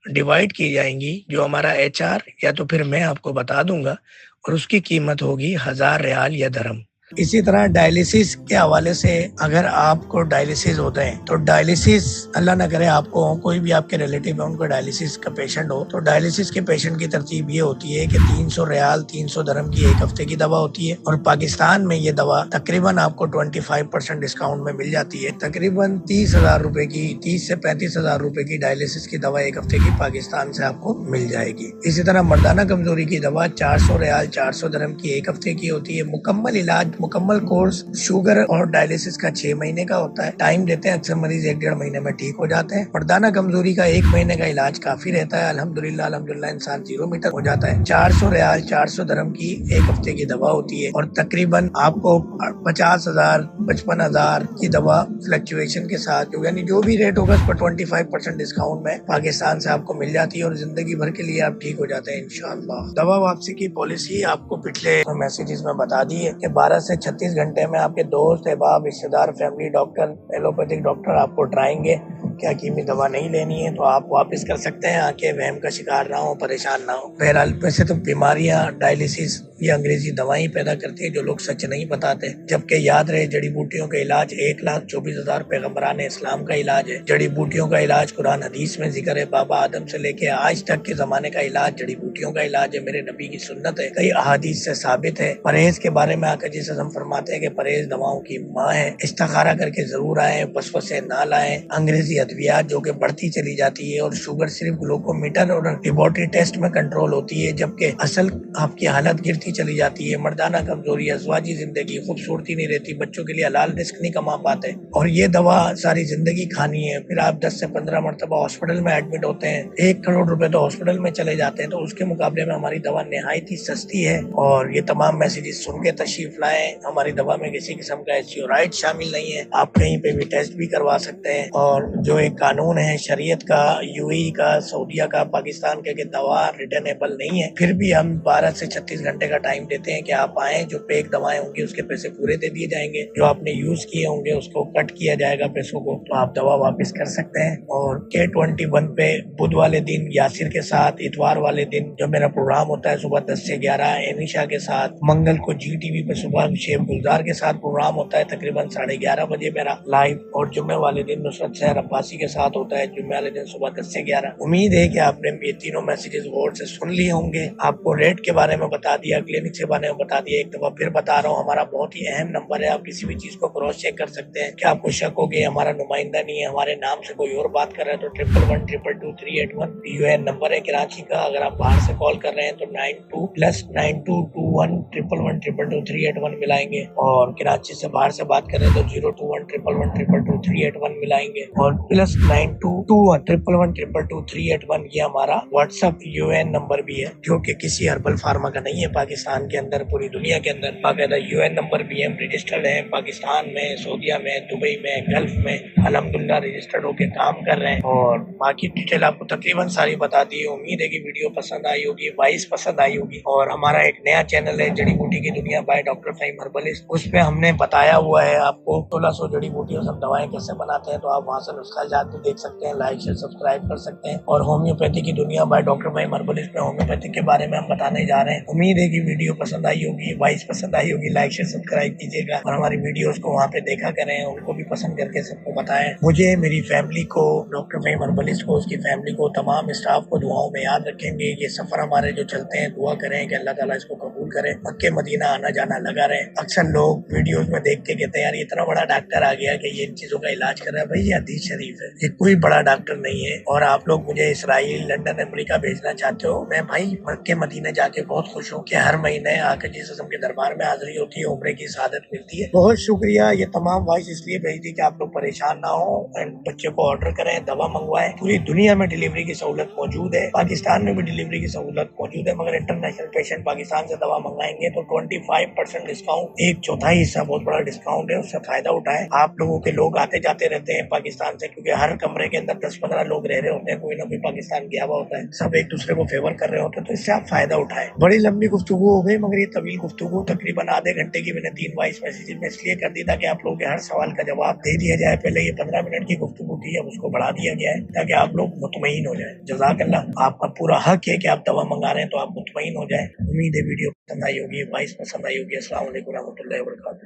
ڈیوائیڈ کی جائیں گی، جو ہمارا HR یا تو پھر میں آپ کو بتا دوں گا، اور اس کی قیمت ہوگی 1000 ریال یا درہم۔ اسی طرح ڈائلیسس کے حوالے سے، اگر آپ کو ڈائلیسس ہوتے ہیں تو ڈائلیسس اللہ نہ کرے آپ کو کوئی بھی آپ کے ریلیٹیو ہے ان کو ڈائلیسس کا پیشنٹ ہو، تو ڈائلیسس کے پیشنٹ کی ترتیب یہ ہوتی ہے کہ 300 ریال 300 درہم کی ایک ہفتے کی دوا ہوتی ہے، اور پاکستان میں یہ دوا تقریباً آپ کو 25% ڈسکاؤنٹ میں مل جاتی ہے۔ تقریباً 30,000 روپے کی، 30 سے 35,000 روپے کی ڈائلیسس کی دوا ایک ہفتے کی پاکستان سے آپ کو مل جائے گی۔ اسی طرح مردانہ کمزوری کی دوا 400 ریال 400 درہم کی ایک ہفتے کی ہوتی ہے۔ مکمل علاج، مکمل کورس شوگر اور ڈائلیسس کا 6 مہینے کا ہوتا ہے۔ ٹائم دیتے ہیں، اکثر مریض 1-1.5 مہینے میں ٹھیک ہو جاتے ہیں۔ مردانہ کمزوری کا 1 مہینے کا علاج کافی رہتا ہے، الحمدللہ انسان 0 میٹر ہو جاتا ہے۔ 400 ریال 400 درہم کی ایک ہفتے کی دوا ہوتی ہے، اور تقریباً آپ کو 50,000 55,000 کی دوا فلکچویشن کے ساتھ، یعنی جو بھی ریٹ ہوگا اس پر 25% ڈسکاؤنٹ میں پاکستان سے آپ کو مل جاتی ہے، اور زندگی بھر کے لیے آپ ٹھیک ہو جاتے ہیں انشاءاللہ۔ دوا واپسی کی پالیسی آپ کو پچھلے میسیجز میں بتا دی ہے کہ 12 سے 36 گھنٹے میں آپ کے دوست، احباب، رشتہ دار، فیملی ڈاکٹر، ایلوپیتھک ڈاکٹر آپ کو ڈرائیں گے کہ حکیمی دوا نہیں لینی ہے تو آپ واپس کر سکتے ہیں، آکے وہم کا شکار نہ ہو، پریشان نہ ہو۔ بہرحال ویسے تو بیماریاں ڈائلیسس یہ انگریزی دوائیں پیدا کرتی ہیں جو لوگ سچ نہیں بتاتے، جبکہ یاد رہے جڑی بوٹیوں کا علاج 1,24,000 پیغمبران اسلام کا علاج ہے۔ جڑی بوٹیوں کا علاج قرآن حدیث میں ذکر ہے، بابا آدم سے لے کے آج تک کے زمانے کا علاج جڑی بوٹیوں کا علاج ہے، میرے نبی کی سنت ہے، کئی احادیث سے ثابت ہے۔ پرہیز کے بارے میں آقا جی صلی اللہ علیہ وسلم فرماتے ہیں کہ پرہیز دواؤں کی ماں ہے، استخارہ کر کے ضرور آئیں، وسوسے نہ لائیں۔ انگریزی ادویات جو کہ بڑھتی چلی جاتی ہے، اور شوگر صرف گلوکومیٹر اور لیبارٹری ٹیسٹ میں کنٹرول ہوتی ہے، جبکہ اصل آپ کی حالت گرتی چلی جاتی ہے۔ مردانہ کمزوری، ازواجی زندگی، خوبصورتی نہیں رہتی، بچوں کے لیے حلال رزق نہیں کما پاتے، اور یہ دوا ساری زندگی کھانی ہے، پھر آپ 10 سے 15 مرتبہ ہاسپٹل میں ایڈمٹ ہوتے ہیں، 1 کروڑ روپے تو ہاسپٹل میں چلے جاتے ہیں، تو اس کے مقابلے میں ہماری دوا نہایت ہی سستی ہے۔ اور یہ تمام میسیجز سن کے تشریف لائیں، ہماری دوا میں کسی قسم کا اسٹیرائڈ شامل نہیں ہے، آپ کہیں پہ بھی ٹیسٹ بھی کروا سکتے ہیں، اور جو ایک قانون ہے شریعت کا، UAE کا، سعودیہ کا، پاکستان کے کہ دوا ریٹرنیبل نہیں ہے، پھر بھی ہم 12 سے 36 گھنٹے کا ٹائم دیتے ہیں کہ آپ آئیں، جو پیک دوائیں ہوں گی اس کے پیسے پورے دے دیے جائیں گے، جو آپ نے یوز کیے ہوں گے اس کو کٹ کیا جائے گا پیسوں کو، تو آپ دوا واپس کر سکتے ہیں۔ اور K21 پہ بدھ والے دن یاسر کے ساتھ، اتوار والے دن جو میرا پروگرام ہوتا ہے صبح 10 سے 11 انیشا کے ساتھ، منگل کو GTV پہ صبح شیخ گلزار کے ساتھ پروگرام ہوتا ہے تقریباً 11:30 بجے میرا لائیو، اور جمعے والے دن نصرت سحر عباسی کے ساتھ ہوتا ہے جمعے والے دن صبح 10 سے 11۔ امید ہے کہ آپ نے یہ تینوں میسیجز غور سے سن لیے ہوں گے۔ آپ کو ریٹ کے بارے میں بتا دیا، کلینک کے بارے میں بتا دیا، ایک دفعہ پھر بتا رہا ہوں، ہمارا بہت ہی اہم نمبر ہے، آپ کسی بھی چیز کو کراس چیک کر سکتے ہیں کہ آپ کو شک ہو کہ ہمارا نمائندہ نہیں ہے، ہمارے نام سے کوئی اور بات کر رہا ہے، تو 111222 381 نمبر ہے کراچی کا۔ اگر آپ باہر سے کال کر رہے ہیں تو 92+9221 381 ملائیں گے، اور کراچی سے باہر سے بات کر رہے ہیں تو 0211122 381 ملائیں گے، اور +92211122 381 یہ ہمارا واٹس ایپ UN نمبر بھی ہے، جو کہ کسی ہربل فارما کا نہیں ہے، پاکستان کے اندر، پوری دنیا کے اندر باقاعدہ UN نمبر بھی ہم رجسٹرڈ ہیں، پاکستان میں، سعودیہ میں، دبئی میں، گلف میں الحمدللہ رجسٹرڈ ہو کے کام کر رہے ہیں، اور باقی ڈیٹیل آپ کو تقریباً ساری بتا دی ہے۔ امید ہے کہ ویڈیو پسند آئی ہوگی، وائس پسند آئی ہوگی، اور ہمارا ایک نیا چینل ہے جڑی بوٹی کی دنیا بائی ڈاکٹر فہیم ہربلسٹ، اس پہ ہم نے بتایا ہوا ہے آپ کو 1600 جڑی بوٹیوں سے ہم دوائیں کیسے بناتے ہیں، تو آپ وہاں سے نسخہ جات بھی دیکھ سکتے ہیں، لائک شیئر سبسکرائب کر سکتے ہیں، اور ہومیوپیتھی کی دنیا بائی ڈاکٹر فہیم ہربلسٹ میں ہومیوپیتھی کے بارے میں ہم بتانے جا رہے ہیں۔ امید ہے کہ ویڈیو پسند آئی ہوگی، وائس پسند آئی ہوگی، لائک شیئر سبسکرائب کیجیے گا، اور ہماری ویڈیوز کو وہاں پہ دیکھا کریں، ان کو بھی پسند کر کے سب کو بتائیں۔ مجھے، میری فیملی کو، ڈاکٹر فہیم ہربلسٹ کو، اس کی فیملی کو، تمام اسٹاف کو دعاؤں میں یاد رکھیں گے۔ یہ سفر ہمارے جو چلتے ہیں، دعا کریں کہ اللہ تعالیٰ اس کو قبول کریں, مکے مدینہ آنا جانا لگا رہے. اکثر لوگ ویڈیوز میں دیکھ کے کہتے ہیں یار اتنا بڑا ڈاکٹر آ گیا کہ یہ ان چیزوں کا علاج کر رہا ہے. بھائی یہ حدیث شریف ہے, یہ کوئی بڑا ڈاکٹر نہیں ہے. اور آپ لوگ مجھے اسرائیل, لنڈن, امریکہ بھیجنا چاہتے ہو, میں بھائی مکے مدینہ جا کے بہت خوش ہوں کہ ہر مہینے آ کے جس کے دربار میں حاضری ہوتی ہے, عمرے کی سعادت ملتی ہے. بہت شکریہ. یہ تمام وائس اس لیے بھیج دی کہ آپ لوگ پریشان نہ ہو, بچے کو آرڈر کریں, دوا منگوائیں. پوری دنیا میں ڈیلیوری کی سہولت موجود ہے, پاکستان میں بھی ڈیلیوری کی سہولت موجود ہے, مگر انٹرنیشنل پیشنٹ پاکستان سے دوا منگائیں گے تو 25% ڈسکاؤنٹ, 1/4 حصہ بہت بڑا ڈسکاؤنٹ ہے, اس سے فائدہ اٹھائیں. آپ لوگوں کے لوگ آتے جاتے رہتے ہیں پاکستان سے, کیونکہ ہر کمرے کے اندر 10-15 لوگ رہ رہے ہوتے ہیں, کوئی نہ کوئی پاکستان گیا ہوا ہوتا ہے, سب ایک دوسرے کو فیور کر رہے ہوتے ہیں, تو اس سے آپ فائدہ اٹھائیں. بڑی لمبی گفتگو ہو گئی, مگر یہ طویل گفتگو تقریباً آدھے گھنٹے کی میں نے 3 وائس میسیجز میں اس لیے کر دی تاکہ آپ لوگوں کے ہر سوال کا جواب دے دیا جائے. پہلے یہ 15 منٹ کی گفتگو تھی, اب اس کو بڑھا دیا گیا ہے تاکہ آپ لوگ مطمئن ہو جائیں. جزاک اللہ. آپ کا پورا حق ہے کہ آپ دوا منگا رہے ہیں تو آپ مطمئن ہو جائیں. امید ہے ویڈیو پسند آئی ہوگی, وائس پسند آئی ہوگی. السلام علیکم ورحمۃ اللہ وبرکاتہ.